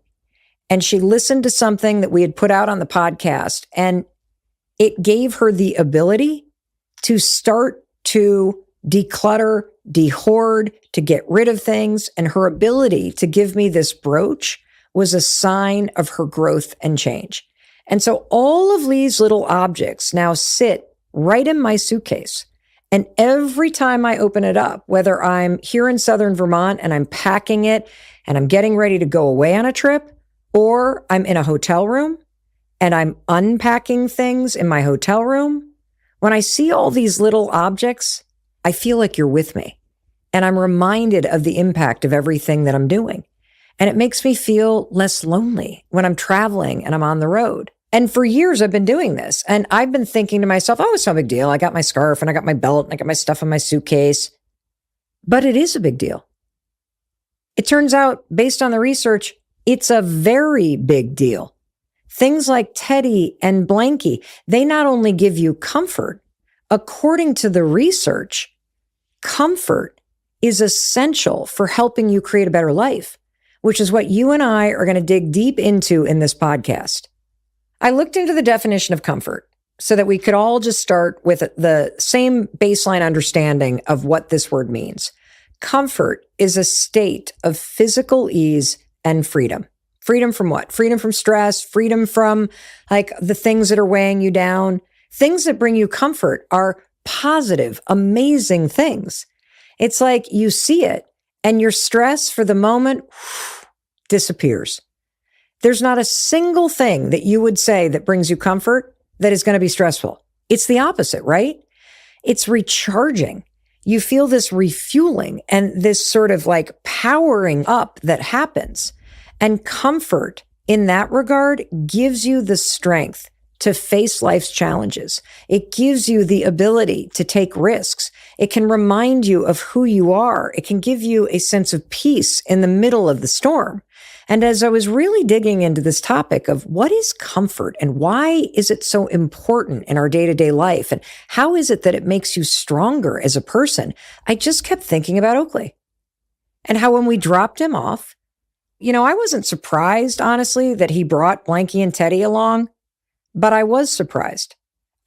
And she listened to something that we had put out on the podcast, and it gave her the ability to start to declutter, dehoard, to get rid of things. And her ability to give me this brooch was a sign of her growth and change. And so all of these little objects now sit right in my suitcase. And every time I open it up, whether I'm here in Southern Vermont and I'm packing it and I'm getting ready to go away on a trip, or I'm in a hotel room and I'm unpacking things in my hotel room, when I see all these little objects, I feel like you're with me. And I'm reminded of the impact of everything that I'm doing. And it makes me feel less lonely when I'm traveling and I'm on the road. And for years, I've been doing this. And I've been thinking to myself, oh, it's no big deal. I got my scarf and I got my belt and I got my stuff in my suitcase. But it is a big deal. It turns out, based on the research, it's a very big deal. Things like Teddy and Blanky, they not only give you comfort, according to the research, comfort is essential for helping you create a better life, which is what you and I are going to dig deep into in this podcast. I looked into the definition of comfort so that we could all just start with the same baseline understanding of what this word means. Comfort is a state of physical ease and freedom. Freedom from what? Freedom from stress, freedom from like the things that are weighing you down. Things that bring you comfort are positive, amazing things. It's like you see it and your stress for the moment disappears. There's not a single thing that you would say that brings you comfort that is going to be stressful. It's the opposite, right? It's recharging. You feel this refueling and this sort of like powering up that happens. And comfort in that regard gives you the strength to face life's challenges. It gives you the ability to take risks. It can remind you of who you are. It can give you a sense of peace in the middle of the storm. And as I was really digging into this topic of what is comfort and why is it so important in our day-to-day life and how is it that it makes you stronger as a person, I just kept thinking about Oakley and how when we dropped him off, I wasn't surprised, honestly, that he brought Blanky and Teddy along, but I was surprised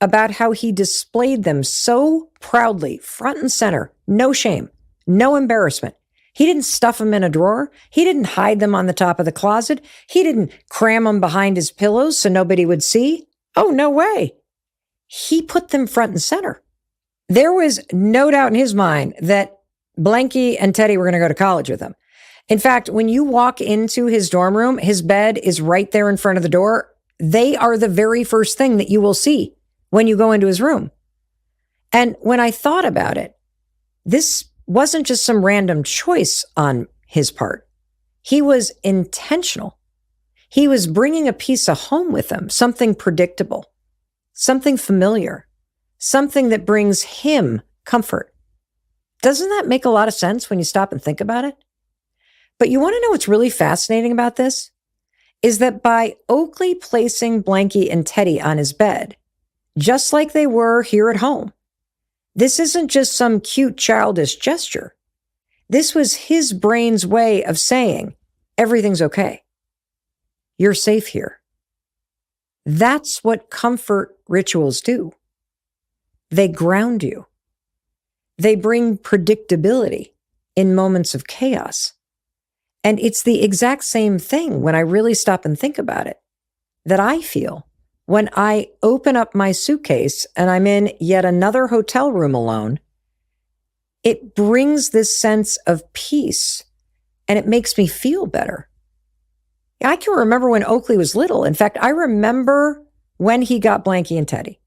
about how he displayed them so proudly, front and center, no shame, no embarrassment. He didn't stuff them in a drawer. He didn't hide them on the top of the closet. He didn't cram them behind his pillows so nobody would see. Oh, no way. He put them front and center. There was no doubt in his mind that Blanky and Teddy were going to go to college with him. In fact, when you walk into his dorm room, his bed is right there in front of the door. They are the very first thing that you will see when you go into his room. And when I thought about it, this wasn't just some random choice on his part. He was intentional. He was bringing a piece of home with him, something predictable, something familiar, something that brings him comfort. Doesn't that make a lot of sense when you stop and think about it? But you want to know what's really fascinating about this? Is that by Oakley placing Blanky and Teddy on his bed, just like they were here at home, this isn't just some cute childish gesture. This was his brain's way of saying, everything's okay. You're safe here. That's what comfort rituals do. They ground you. They bring predictability in moments of chaos. And it's the exact same thing when I really stop and think about it, that I feel when I open up my suitcase and I'm in yet another hotel room alone. It brings this sense of peace and it makes me feel better. I can remember when Oakley was little. In fact, I remember when he got Blanky and Teddy.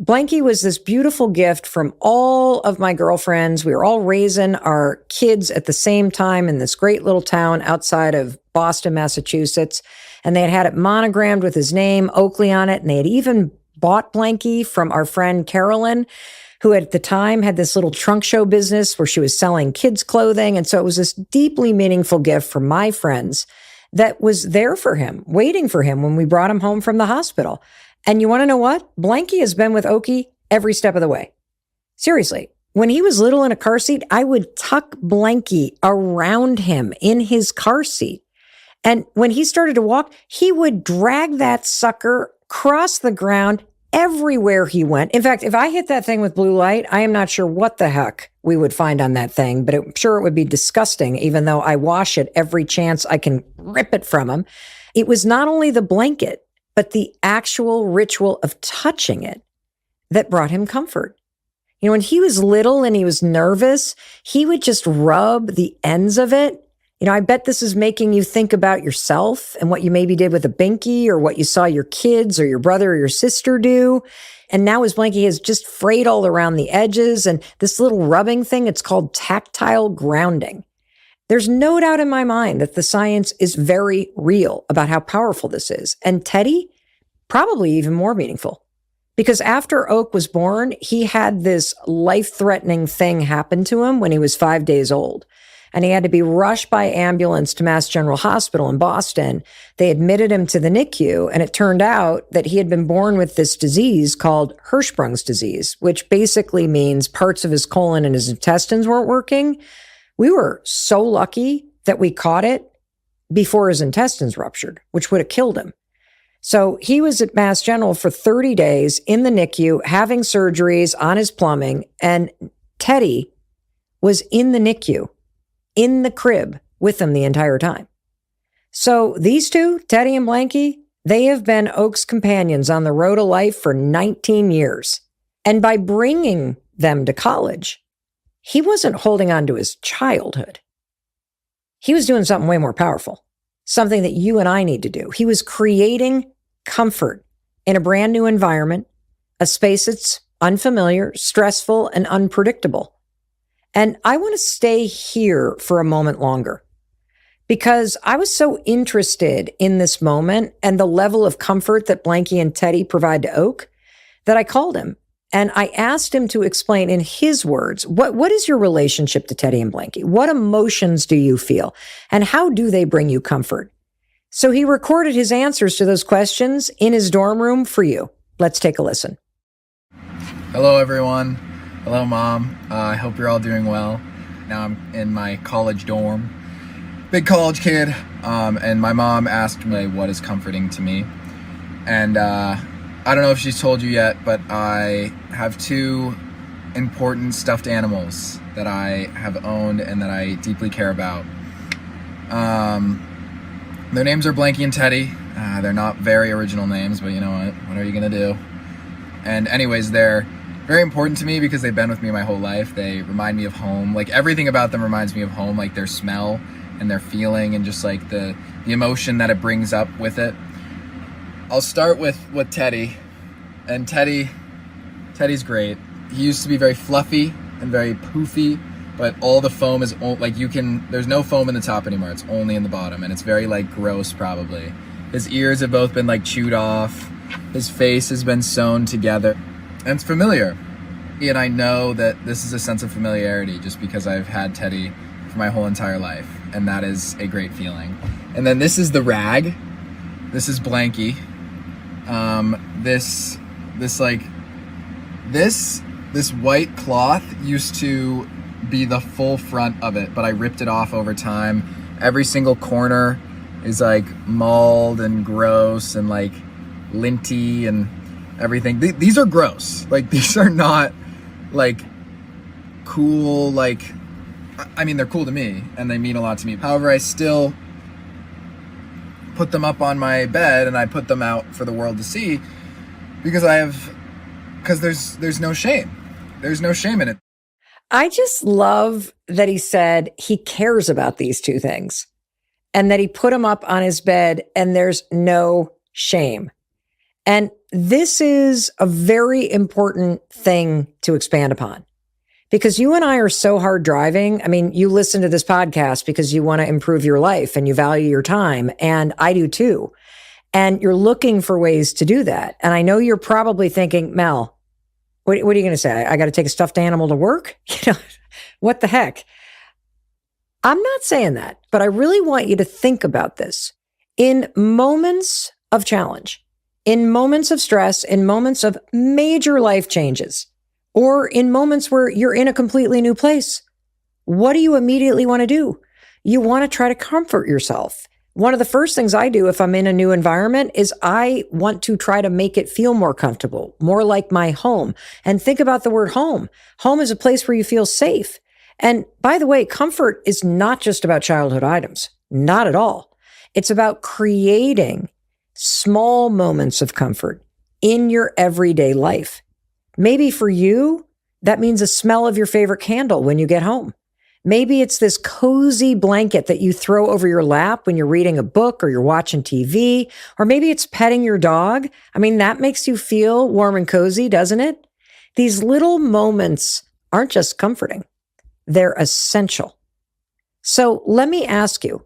Blanky was this beautiful gift from all of my girlfriends. We were all raising our kids at the same time in this great little town outside of Boston, Massachusetts. And they had had it monogrammed with his name, Oakley, on it. And they had even bought Blanky from our friend Carolyn, who at the time had this little trunk show business where she was selling kids' clothing. And so it was this deeply meaningful gift from my friends that was there for him, waiting for him when we brought him home from the hospital. And you want to know what? Blanky has been with Okie every step of the way. Seriously, when he was little in a car seat, I would tuck Blanky around him in his car seat. And when he started to walk, he would drag that sucker across the ground everywhere he went. In fact, if I hit that thing with blue light, I am not sure what the heck we would find on that thing, but I'm sure it would be disgusting, even though I wash it every chance I can rip it from him. It was not only the blanket, but the actual ritual of touching it that brought him comfort. When he was little and he was nervous, he would just rub the ends of it. I bet this is making you think about yourself and what you maybe did with a binky or what you saw your kids or your brother or your sister do. And now his blankie is just frayed all around the edges. And this little rubbing thing, it's called tactile grounding. There's no doubt in my mind that the science is very real about how powerful this is. And Teddy, probably even more meaningful. Because after Oak was born, he had this life-threatening thing happen to him when he was 5 days old. And he had to be rushed by ambulance to Mass General Hospital in Boston. They admitted him to the NICU, and it turned out that he had been born with this disease called Hirschsprung's disease, which basically means parts of his colon and his intestines weren't working. We were so lucky that we caught it before his intestines ruptured, which would have killed him. So he was at Mass General for 30 days in the NICU, having surgeries on his plumbing, and Teddy was in the NICU, in the crib with him the entire time. So these two, Teddy and Blanky, they have been Oak's companions on the road to life for 19 years. And by bringing them to college, he wasn't holding on to his childhood. He was doing something way more powerful, something that you and I need to do. He was creating comfort in a brand new environment, a space that's unfamiliar, stressful, and unpredictable. And I want to stay here for a moment longer because I was so interested in this moment and the level of comfort that Blanky and Teddy provide to Oak that I called him. And I asked him to explain in his words, what is your relationship to Teddy and Blanky? What emotions do you feel? And how do they bring you comfort? So he recorded his answers to those questions in his dorm room for you. Let's take a listen. Hello, everyone. Hello, Mom. I hope you're all doing well. Now I'm in my college dorm. Big college kid. And my mom asked me what is comforting to me. And I don't know if she's told you yet, but I have two important stuffed animals that I have owned and that I deeply care about. Their names are Blanky and Teddy. They're not very original names, but you know what? What are you gonna do? And anyways, they're very important to me because they've been with me my whole life. They remind me of home. Like everything about them reminds me of home, like their smell and their feeling and just like the emotion that it brings up with it. I'll start with Teddy. And Teddy's great. He used to be very fluffy and very poofy, but all the foam is there's no foam in the top anymore. It's only in the bottom, and it's very like gross probably. His ears have both been like chewed off. His face has been sewn together, and it's familiar. And I know that this is a sense of familiarity just because I've had Teddy for my whole entire life, and that is a great feeling. And then this is the rag. This is Blanky. This white cloth used to be the full front of it, but I ripped it off over time. Every single corner is like mauled and gross and like linty and everything. These are gross. Like these are not like cool. Like, I mean, they're cool to me and they mean a lot to me. However, I still put them up on my bed and I put them out for the world to see because there's no shame. There's no shame in it. I just love that he said he cares about these two things and that he put them up on his bed and there's no shame. And this is a very important thing to expand upon because you and I are so hard driving. I mean, you listen to this podcast because you want to improve your life and you value your time, and I do too. And you're looking for ways to do that. And I know you're probably thinking, Mel, what are you going to say? I got to take a stuffed animal to work? You know, what the heck? I'm not saying that, but I really want you to think about this. In moments of challenge, in moments of stress, in moments of major life changes, or in moments where you're in a completely new place, what do you immediately want to do? You want to try to comfort yourself. One of the first things I do if I'm in a new environment is I want to try to make it feel more comfortable, more like my home. And think about the word home. Home is a place where you feel safe. And by the way, comfort is not just about childhood items. Not at all. It's about creating small moments of comfort in your everyday life. Maybe for you, that means the smell of your favorite candle when you get home. Maybe it's this cozy blanket that you throw over your lap when you're reading a book or you're watching TV, or maybe it's petting your dog. I mean, that makes you feel warm and cozy, doesn't it? These little moments aren't just comforting. They're essential. So let me ask you,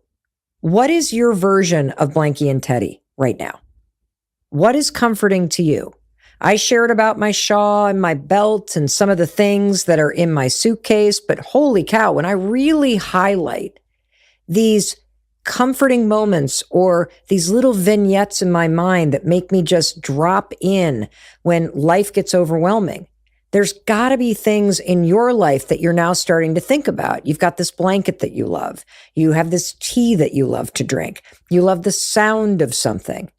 what is your version of Blanky and Teddy right now? What is comforting to you? I shared about my shawl and my belt and some of the things that are in my suitcase, but holy cow, when I really highlight these comforting moments or these little vignettes in my mind that make me just drop in when life gets overwhelming, there's got to be things in your life that you're now starting to think about. You've got this blanket that you love. You have this tea that you love to drink. You love the sound of something.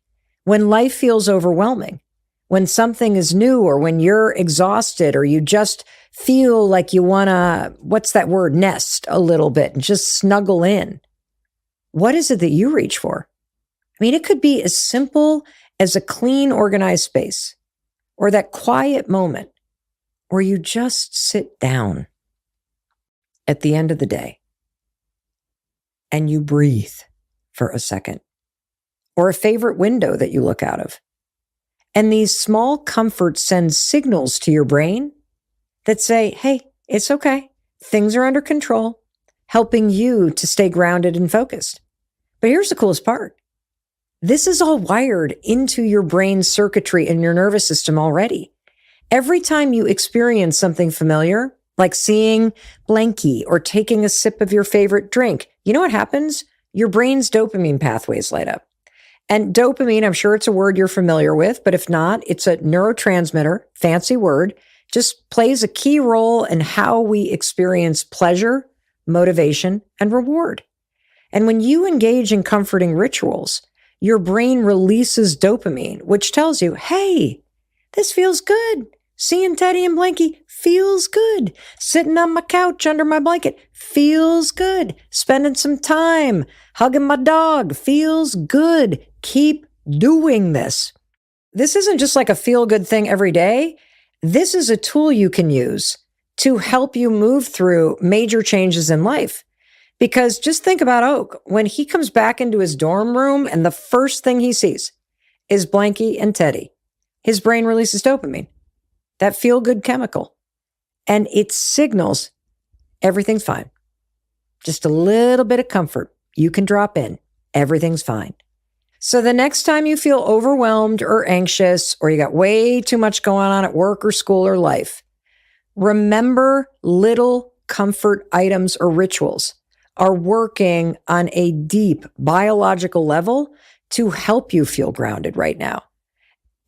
When life feels overwhelming, when something is new or when you're exhausted or you just feel like you want to, what's that word, nest a little bit and just snuggle in, what is it that you reach for? I mean, it could be as simple as a clean, organized space or that quiet moment where you just sit down at the end of the day and you breathe for a second, or a favorite window that you look out of. And these small comforts send signals to your brain that say, hey, it's okay. Things are under control, helping you to stay grounded and focused. But here's the coolest part. This is all wired into your brain's circuitry and your nervous system already. Every time you experience something familiar, like seeing Blanky or taking a sip of your favorite drink, you know what happens? Your brain's dopamine pathways light up. And dopamine, I'm sure it's a word you're familiar with, but if not, it's a neurotransmitter, fancy word, just plays a key role in how we experience pleasure, motivation, and reward. And when you engage in comforting rituals, your brain releases dopamine, which tells you, hey, this feels good. Seeing Teddy and Blanky feels good. Sitting on my couch under my blanket feels good. Spending some time hugging my dog feels good. Keep doing this. This isn't just like a feel-good thing every day. This is a tool you can use to help you move through major changes in life. Because just think about Oak. When he comes back into his dorm room and the first thing he sees is Blanky and Teddy, his brain releases dopamine, that feel-good chemical, and it signals everything's fine. Just a little bit of comfort you can drop in. Everything's fine. So the next time you feel overwhelmed or anxious, or you got way too much going on at work or school or life, remember little comfort items or rituals are working on a deep biological level to help you feel grounded right now.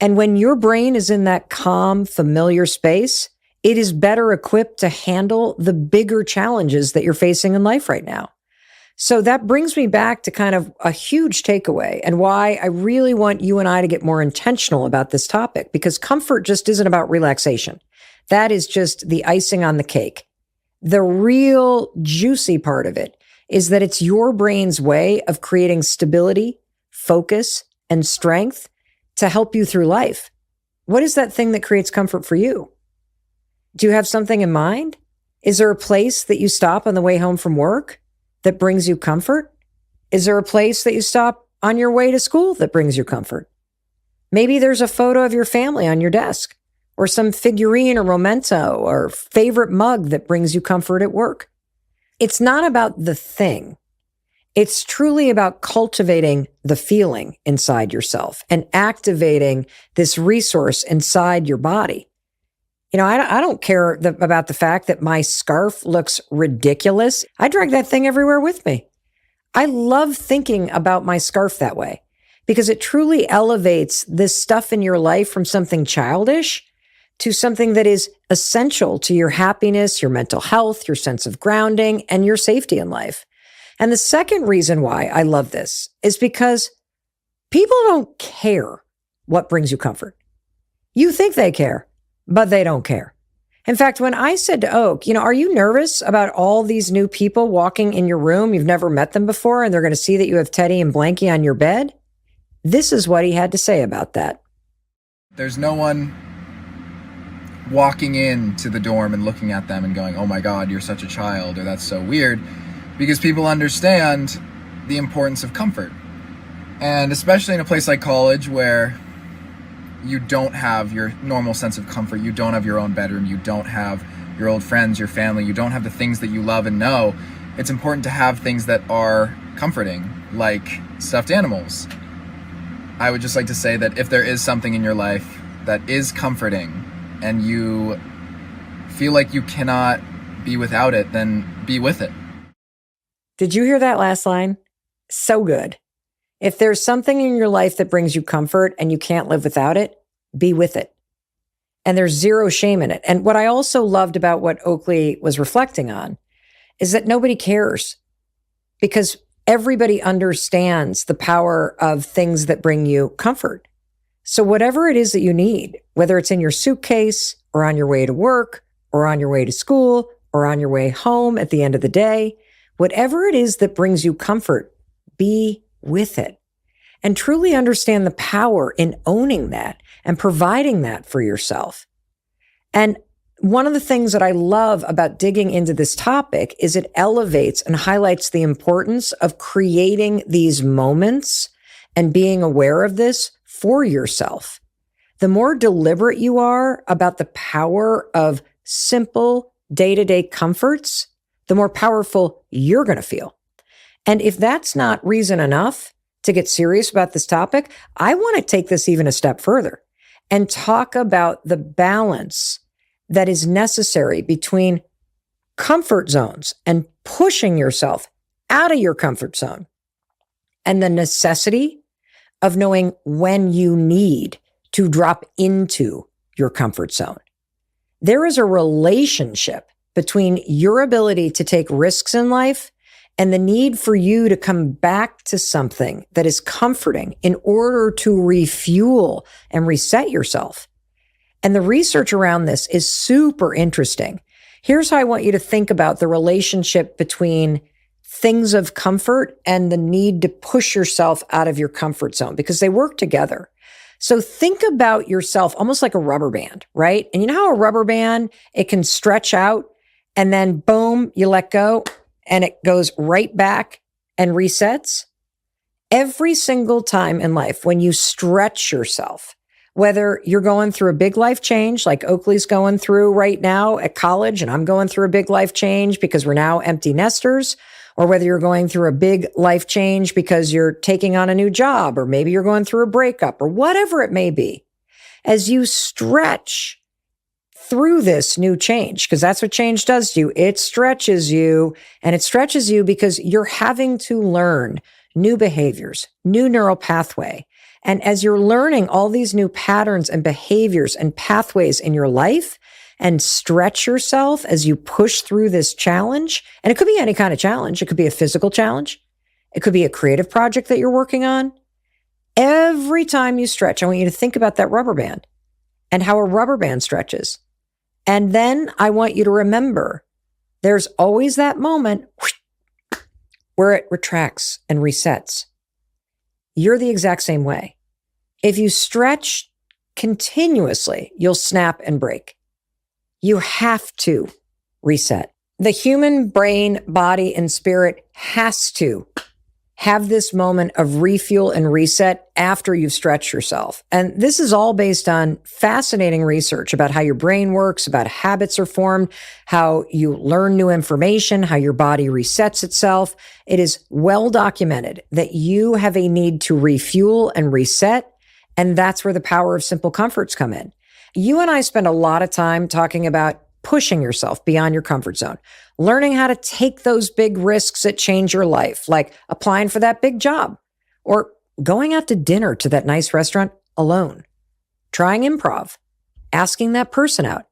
And when your brain is in that calm, familiar space, it is better equipped to handle the bigger challenges that you're facing in life right now. So that brings me back to kind of a huge takeaway and why I really want you and I to get more intentional about this topic, because comfort just isn't about relaxation. That is just the icing on the cake. The real juicy part of it is that it's your brain's way of creating stability, focus, and strength to help you through life. What is that thing that creates comfort for you? Do you have something in mind? Is there a place that you stop on the way home from work that brings you comfort? Is there a place that you stop on your way to school that brings you comfort? Maybe there's a photo of your family on your desk, or some figurine or memento or favorite mug that brings you comfort at work. It's not about the thing. It's truly about cultivating the feeling inside yourself and activating this resource inside your body. You know, I don't care about the fact that my scarf looks ridiculous. I drag that thing everywhere with me. I love thinking about my scarf that way because it truly elevates this stuff in your life from something childish to something that is essential to your happiness, your mental health, your sense of grounding, and your safety in life. And the second reason why I love this is because people don't care what brings you comfort. You think they care, but they don't care. In fact, when I said to Oak, are you nervous about all these new people walking in your room? You've never met them before, and they're going to see that you have Teddy and Blanky on your bed. This is what he had to say about that. There's no one walking into the dorm and looking at them and going, oh my God, you're such a child, or that's so weird. Because people understand the importance of comfort. And especially in a place like college where you don't have your normal sense of comfort, you don't have your own bedroom, you don't have your old friends, your family, you don't have the things that you love and know, it's important to have things that are comforting, like stuffed animals. I would just like to say that if there is something in your life that is comforting and you feel like you cannot be without it, then be with it. Did you hear that last line? So good. If there's something in your life that brings you comfort and you can't live without it, be with it. And there's zero shame in it. And what I also loved about what Oakley was reflecting on is that nobody cares, because everybody understands the power of things that bring you comfort. So whatever it is that you need, whether it's in your suitcase or on your way to work or on your way to school or on your way home at the end of the day, whatever it is that brings you comfort, be with it and truly understand the power in owning that and providing that for yourself. And one of the things that I love about digging into this topic is it elevates and highlights the importance of creating these moments and being aware of this for yourself. The more deliberate you are about the power of simple day-to-day comforts, the more powerful you're going to feel. And if that's not reason enough to get serious about this topic, I want to take this even a step further and talk about the balance that is necessary between comfort zones and pushing yourself out of your comfort zone and the necessity of knowing when you need to drop into your comfort zone. There is a relationship between your ability to take risks in life and the need for you to come back to something that is comforting in order to refuel and reset yourself. And the research around this is super interesting. Here's how I want you to think about the relationship between things of comfort and the need to push yourself out of your comfort zone, because they work together. So think about yourself almost like a rubber band, right? And you know how a rubber band, it can stretch out and then boom, you let go and it goes right back and resets? Every single time in life when you stretch yourself, whether you're going through a big life change like Oakley's going through right now at college, and I'm going through a big life change because we're now empty nesters, or whether you're going through a big life change because you're taking on a new job, or maybe you're going through a breakup, or whatever it may be, as you stretch through this new change, because that's what change does to you. It stretches you, and it stretches you because you're having to learn new behaviors, new neural pathway. And as you're learning all these new patterns and behaviors and pathways in your life and stretch yourself as you push through this challenge, and it could be any kind of challenge. It could be a physical challenge. It could be a creative project that you're working on. Every time you stretch, I want you to think about that rubber band and how a rubber band stretches. And then I want you to remember there's always that moment where it retracts and resets. You're the exact same way. If you stretch continuously, you'll snap and break. You have to reset. The human brain, body, and spirit has to have this moment of refuel and reset after you've stretched yourself. And this is all based on fascinating research about how your brain works, about habits are formed, how you learn new information, how your body resets itself. It is well documented that you have a need to refuel and reset. And that's where the power of simple comforts come in. You and I spend a lot of time talking about pushing yourself beyond your comfort zone, learning how to take those big risks that change your life, like applying for that big job or going out to dinner to that nice restaurant alone, trying improv, asking that person out,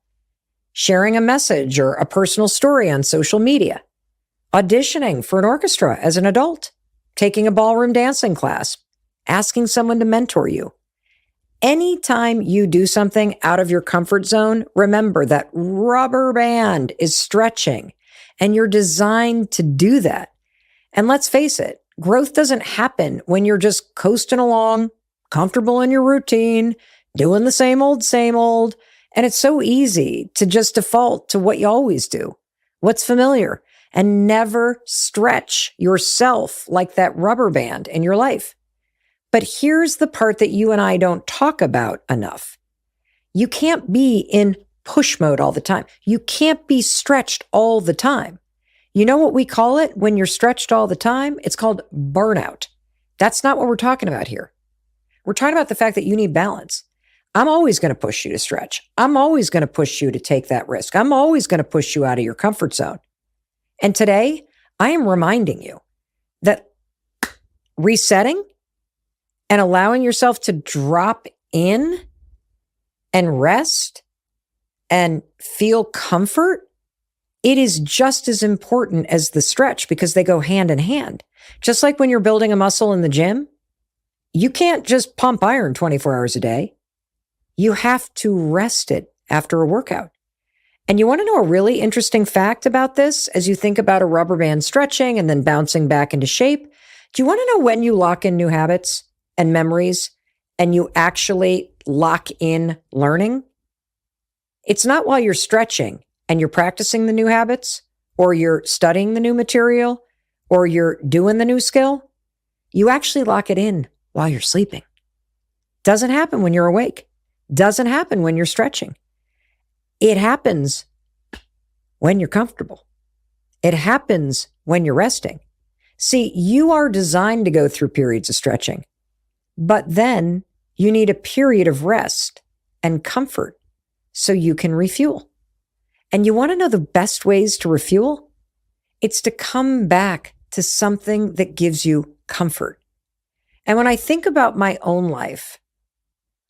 sharing a message or a personal story on social media, auditioning for an orchestra as an adult, taking a ballroom dancing class, asking someone to mentor you. Anytime you do something out of your comfort zone, remember that rubber band is stretching and you're designed to do that. And let's face it, growth doesn't happen when you're just coasting along, comfortable in your routine, doing the same old. And it's so easy to just default to what you always do, what's familiar, and never stretch yourself like that rubber band in your life. But here's the part that you and I don't talk about enough. You can't be in push mode all the time. You can't be stretched all the time. You know what we call it when you're stretched all the time? It's called burnout. That's not what we're talking about here. We're talking about the fact that you need balance. I'm always going to push you to stretch. I'm always going to push you to take that risk. I'm always going to push you out of your comfort zone. And today, I am reminding you that resetting and allowing yourself to drop in and rest and feel comfort, it is just as important as the stretch because they go hand in hand. Just like when you're building a muscle in the gym, you can't just pump iron 24 hours a day. You have to rest it after a workout. And you want to know a really interesting fact about this as you think about a rubber band stretching and then bouncing back into shape? Do you want to know when you lock in new habits and memories and you actually lock in learning? It's not while you're stretching and you're practicing the new habits or you're studying the new material or you're doing the new skill. You actually lock it in while you're sleeping. Doesn't happen when you're awake. Doesn't happen when you're stretching. It happens when you're comfortable. It happens when you're resting. See, you are designed to go through periods of stretching, but then you need a period of rest and comfort so you can refuel. And you want to know the best ways to refuel? It's to come back to something that gives you comfort. And when I think about my own life,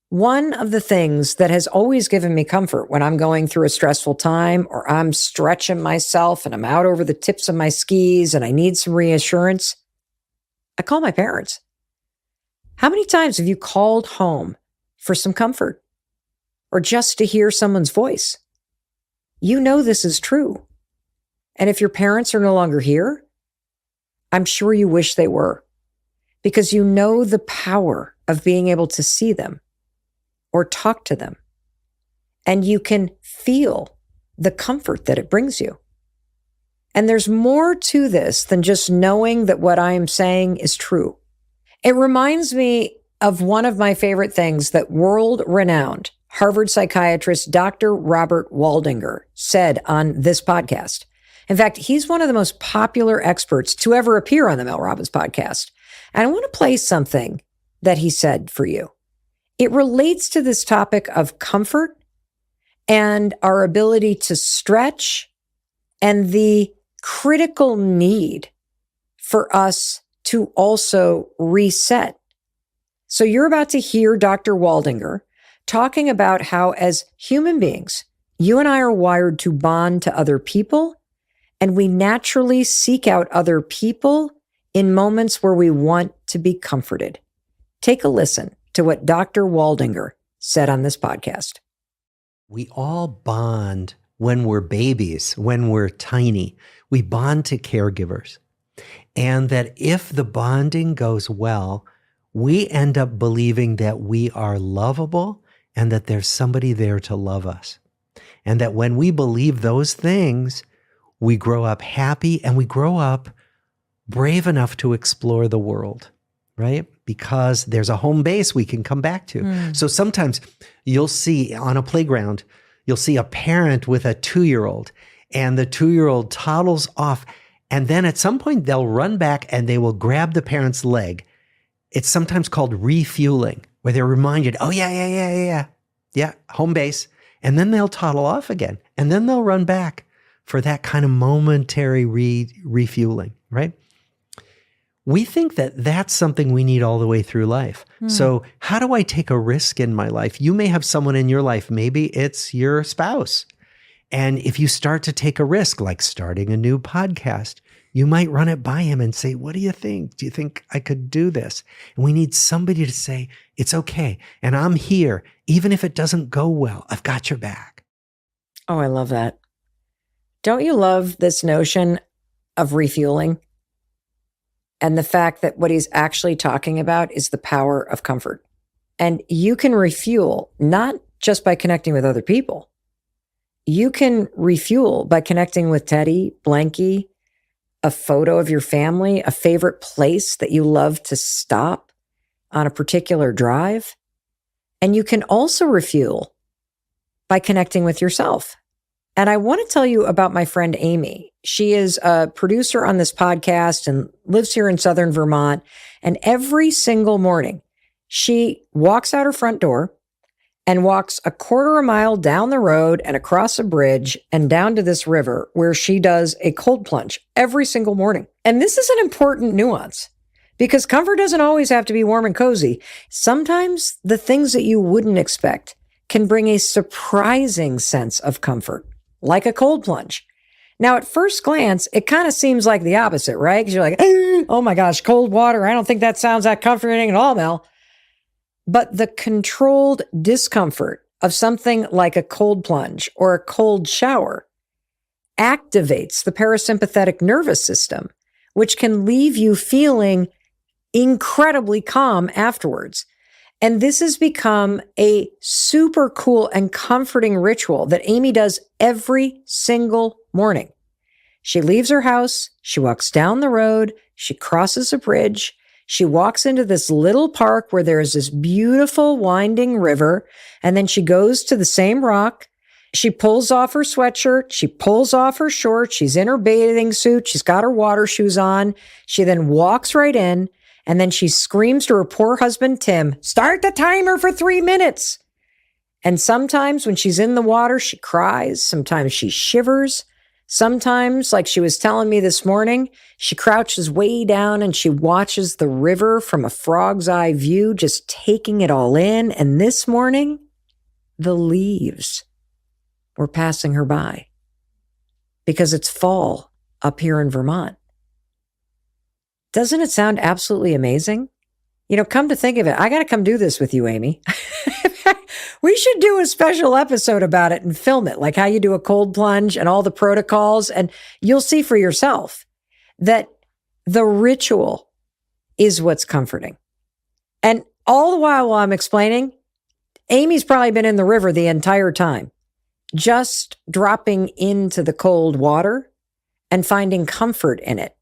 one of the things that has always given me comfort when I'm going through a stressful time or I'm stretching myself and I'm out over the tips of my skis and I need some reassurance, I call my parents. How many times have you called home for some comfort or just to hear someone's voice? You know this is true. And if your parents are no longer here, I'm sure you wish they were because you know the power of being able to see them or talk to them. And you can feel the comfort that it brings you. And there's more to this than just knowing that what I am saying is true. It reminds me of one of my favorite things that world-renowned Harvard psychiatrist Dr. Robert Waldinger said on this podcast. In fact, he's one of the most popular experts to ever appear on the Mel Robbins podcast. And I want to play something that he said for you. It relates to this topic of comfort and our ability to stretch and the critical need for us to also reset. So you're about to hear Dr. Waldinger talking about how as human beings, you and I are wired to bond to other people, and we naturally seek out other people in moments where we want to be comforted. Take a listen to what Dr. Waldinger said on this podcast. We all bond when we're babies, when we're tiny. We bond to caregivers. And that if the bonding goes well, we end up believing that we are lovable and that there's somebody there to love us. And that when we believe those things, we grow up happy and we grow up brave enough to explore the world, right? Because there's a home base we can come back to. So sometimes you'll see on a playground, you'll see a parent with a 2-year-old and the 2-year-old toddles off. And then at some point they'll run back and they will grab the parent's leg. It's sometimes called refueling, where they're reminded, oh yeah, home base. And then they'll toddle off again. And then they'll run back for that kind of momentary refueling, right? We think that that's something we need all the way through life. So how do I take a risk in my life? You may have someone in your life, maybe it's your spouse. And if you start to take a risk, like starting a new podcast, you might run it by him and say, what do you think? Do you think I could do this? And we need somebody to say, it's okay. And I'm here. Even if it doesn't go well, I've got your back. Oh, I love that. Don't you love this notion of refueling? And the fact that what he's actually talking about is the power of comfort. And you can refuel not just by connecting with other people. You can refuel by connecting with Teddy, Blanky, a photo of your family, a favorite place that you love to stop on a particular drive. And you can also refuel by connecting with yourself And I want to tell you about my friend Amy. She is a producer on this podcast and lives here in Southern Vermont. And every single morning, she walks out her front door and walks a quarter of a mile down the road and across a bridge and down to this river where she does a cold plunge every single morning. And this is an important nuance because comfort doesn't always have to be warm and cozy. Sometimes the things that you wouldn't expect can bring a surprising sense of comfort, like a cold plunge. Now, at first glance, it kind of seems like the opposite, right? Because you're like, oh my gosh, cold water. I don't think that sounds that comforting at all, Mel. But the controlled discomfort of something like a cold plunge or a cold shower activates the parasympathetic nervous system, which can leave you feeling incredibly calm afterwards. And this has become a super cool and comforting ritual that Amy does every single morning. She leaves her house, she walks down the road, she crosses a bridge, she walks into this little park where there is this beautiful winding river, and then she goes to the same rock. She pulls off her sweatshirt, she pulls off her shorts, she's in her bathing suit, she's got her water shoes on. She then walks right in, and then she screams to her poor husband, Tim, "Start the timer for 3 minutes." And sometimes when she's in the water, she cries. Sometimes she shivers. Sometimes, like she was telling me this morning, she crouches way down and she watches the river from a frog's eye view, just taking it all in. And this morning, the leaves were passing her by because it's fall up here in Vermont. Doesn't it sound absolutely amazing? You know, come to think of it, I got to come do this with you, Amy. We should do a special episode about it and film it, like how you do a cold plunge and all the protocols. And you'll see for yourself that the ritual is what's comforting. And all the while I'm explaining, Amy's probably been in the river the entire time, just dropping into the cold water and finding comfort in it.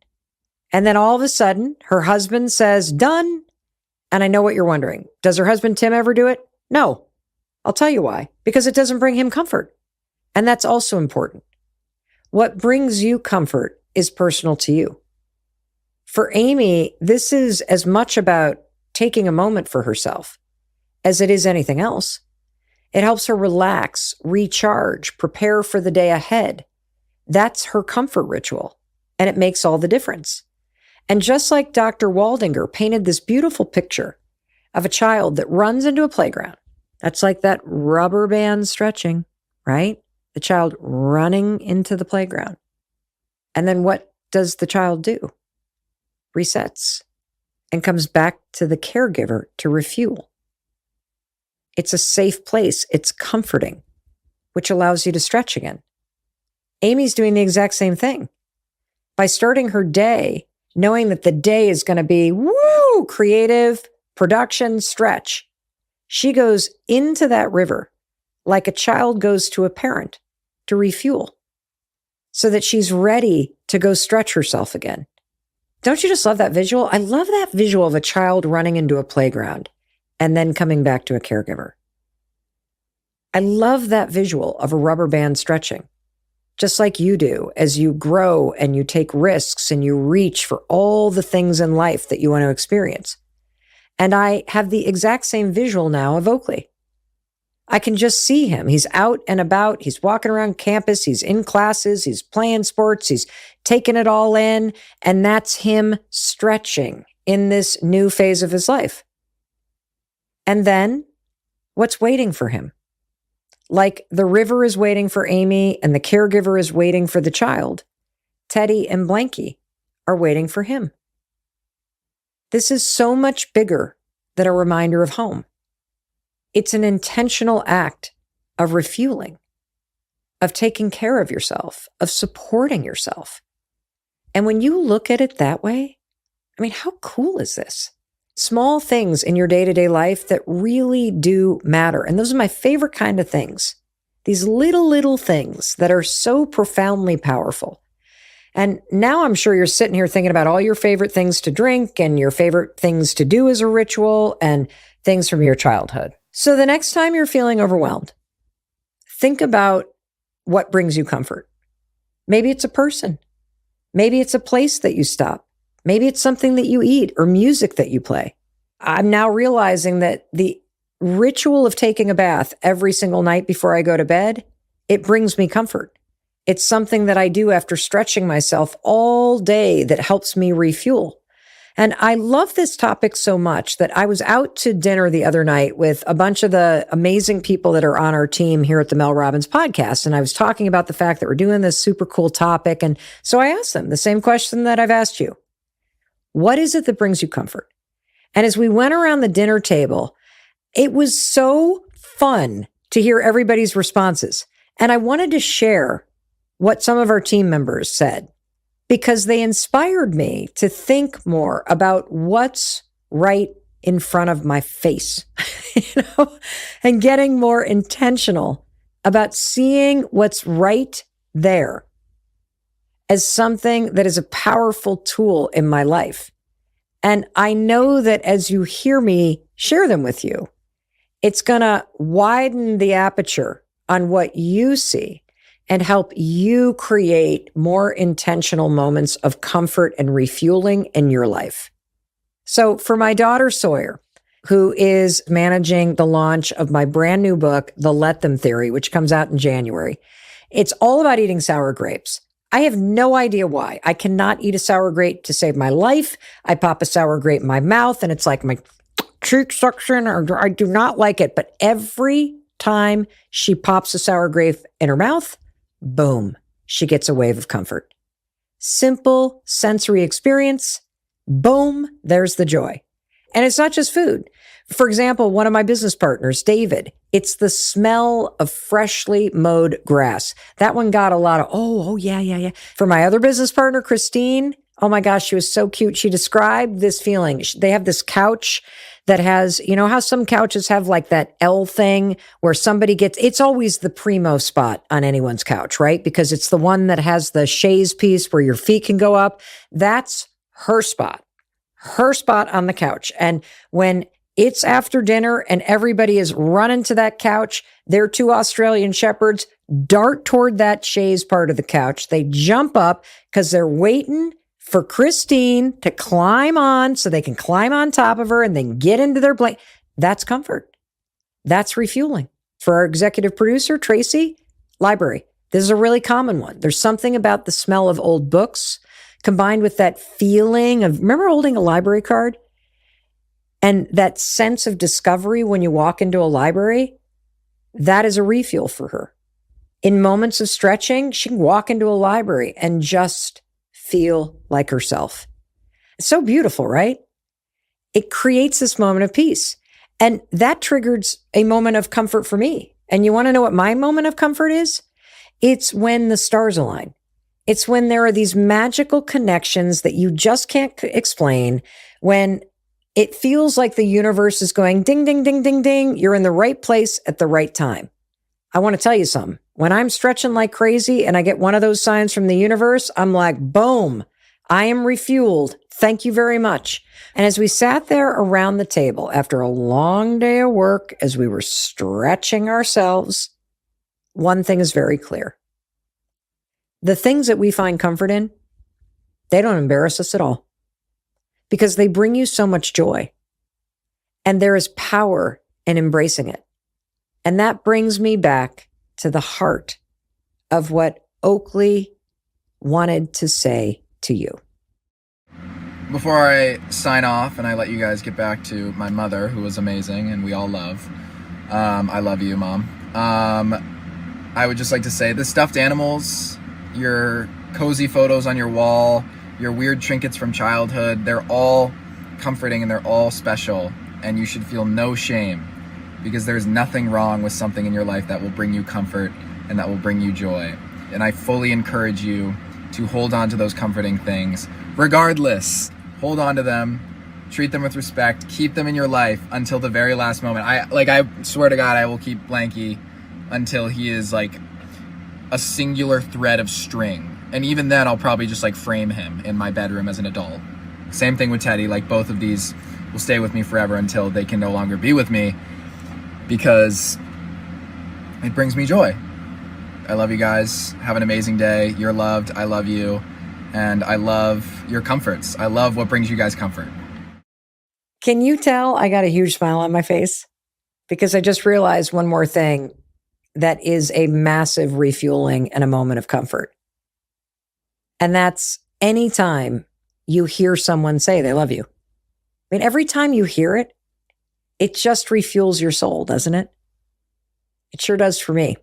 And then all of a sudden, her husband says, "Done." And I know what you're wondering. Does her husband, Tim, ever do it? No. I'll tell you why. Because it doesn't bring him comfort. And that's also important. What brings you comfort is personal to you. For Amy, this is as much about taking a moment for herself as it is anything else. It helps her relax, recharge, prepare for the day ahead. That's her comfort ritual. And it makes all the difference. And just like Dr. Waldinger painted this beautiful picture of a child that runs into a playground, that's like that rubber band stretching, right? The child running into the playground. And then what does the child do? Resets and comes back to the caregiver to refuel. It's a safe place. It's comforting, which allows you to stretch again. Amy's doing the exact same thing. By starting her day, knowing that the day is going to be, creative, production, stretch, she goes into that river like a child goes to a parent to refuel so that she's ready to go stretch herself again. Don't you just love that visual? I love that visual of a child running into a playground and then coming back to a caregiver. I love that visual of a rubber band stretching, just like you do as you grow and you take risks and you reach for all the things in life that you want to experience. And I have the exact same visual now of Oakley. I can just see him. He's out and about. He's walking around campus. He's in classes. He's playing sports. He's taking it all in. And that's him stretching in this new phase of his life. And then what's waiting for him? Like the river is waiting for Amy and the caregiver is waiting for the child, Teddy and Blanky are waiting for him. This is so much bigger than a reminder of home. It's an intentional act of refueling, of taking care of yourself, of supporting yourself. And when you look at it that way, I mean, how cool is this? Small things in your day-to-day life that really do matter. And those are my favorite kind of things. These little things that are so profoundly powerful. And now I'm sure you're sitting here thinking about all your favorite things to drink and your favorite things to do as a ritual and things from your childhood. So the next time you're feeling overwhelmed, think about what brings you comfort. Maybe it's a person. Maybe it's a place that you stop. Maybe it's something that you eat or music that you play. I'm now realizing that the ritual of taking a bath every single night before I go to bed, it brings me comfort. It's something that I do after stretching myself all day that helps me refuel. And I love this topic so much that I was out to dinner the other night with a bunch of the amazing people that are on our team here at the Mel Robbins podcast. And I was talking about the fact that we're doing this super cool topic. And so I asked them the same question that I've asked you. What is it that brings you comfort? And as we went around the dinner table, it was so fun to hear everybody's responses. And I wanted to share what some of our team members said, because they inspired me to think more about what's right in front of my face, and getting more intentional about seeing what's right there as something that is a powerful tool in my life. And I know that as you hear me share them with you, it's going to widen the aperture on what you see and help you create more intentional moments of comfort and refueling in your life. So for my daughter, Sawyer, who is managing the launch of my brand new book, The Let Them Theory, which comes out in January, it's all about eating sour grapes. I have no idea why. I cannot eat a sour grape to save my life. I pop a sour grape in my mouth and it's like my cheek suction, or I do not like it. But every time she pops a sour grape in her mouth, boom, she gets a wave of comfort. Simple sensory experience. Boom, there's the joy. And it's not just food. For example, one of my business partners, David, it's the smell of freshly mowed grass. That one got a lot of, oh, yeah. For my other business partner, Christine, oh my gosh, she was so cute. She described this feeling. They have this couch that has, you know how some couches have like that L thing where somebody gets, it's always the primo spot on anyone's couch, right? Because it's the one that has the chaise piece where your feet can go up. That's her spot on the couch. And when it's after dinner and everybody is running to that couch, their two Australian shepherds dart toward that chaise part of the couch. They jump up because they're waiting for Christine to climb on so they can climb on top of her and then get into their blanket. That's comfort. That's refueling. For our executive producer, Tracy, library. This is a really common one. There's something about the smell of old books combined with that feeling of, remember holding a library card? And that sense of discovery when you walk into a library, that is a refuel for her. In moments of stretching, she can walk into a library and just feel like herself. It's so beautiful, right? It creates this moment of peace. And that triggers a moment of comfort for me. And you want to know what my moment of comfort is? It's when the stars align. It's when there are these magical connections that you just can't explain, when it feels like the universe is going ding, ding, ding, ding, ding. You're in the right place at the right time. I want to tell you something. When I'm stretching like crazy and I get one of those signs from the universe, I'm like, boom, I am refueled. Thank you very much. And as we sat there around the table after a long day of work, as we were stretching ourselves, one thing is very clear. The things that we find comfort in, they don't embarrass us at all because they bring you so much joy. And there is power in embracing it. And that brings me back to the heart of what Oakley wanted to say to you. Before I sign off and I let you guys get back to my mother, who was amazing and we all love, I love you, Mom. I would just like to say the stuffed animals, your cozy photos on your wall, your weird trinkets from childhood, they're all comforting and they're all special, and you should feel no shame, because there's nothing wrong with something in your life that will bring you comfort and that will bring you joy. And I fully encourage you to hold on to those comforting things. Regardless, hold on to them, treat them with respect, keep them in your life until the very last moment. I swear to God, I will keep Blanky until he is like a singular thread of string. And even then, I'll probably just like frame him in my bedroom as an adult. Same thing with Teddy. Like, both of these will stay with me forever until they can no longer be with me, because it brings me joy. I love you guys. Have an amazing day. You're loved. I love you. And I love your comforts. I love what brings you guys comfort. Can you tell I got a huge smile on my face? Because I just realized one more thing that is a massive refueling and a moment of comfort. And that's anytime you hear someone say they love you. I mean, every time you hear it, it just refuels your soul, doesn't it? It sure does for me.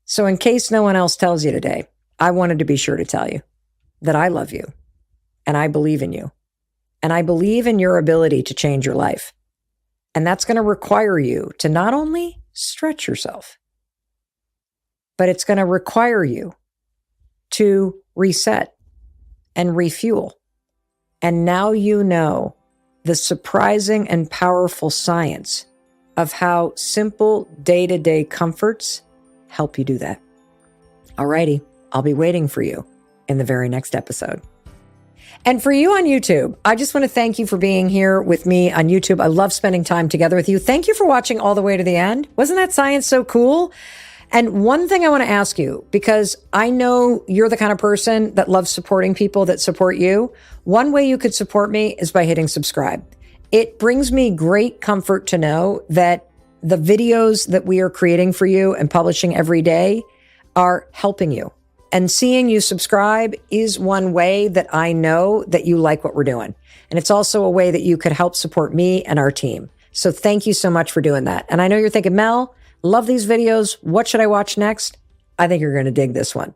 So in case no one else tells you today, I wanted to be sure to tell you that I love you and I believe in you and I believe in your ability to change your life. And that's going to require you to not only stretch yourself, but it's going to require you to reset and refuel. And now you know the surprising and powerful science of how simple day-to-day comforts help you do that. Alrighty, I'll be waiting for you in the very next episode. And for you on YouTube, I just want to thank you for being here with me on YouTube. I love spending time together with you. Thank you for watching all the way to the end. Wasn't that science so cool? And one thing I want to ask you, because I know you're the kind of person that loves supporting people that support you. One way you could support me is by hitting subscribe. It brings me great comfort to know that the videos that we are creating for you and publishing every day are helping you. And seeing you subscribe is one way that I know that you like what we're doing. And it's also a way that you could help support me and our team. So thank you so much for doing that. And I know you're thinking, Mel, love these videos. What should I watch next? I think you're going to dig this one.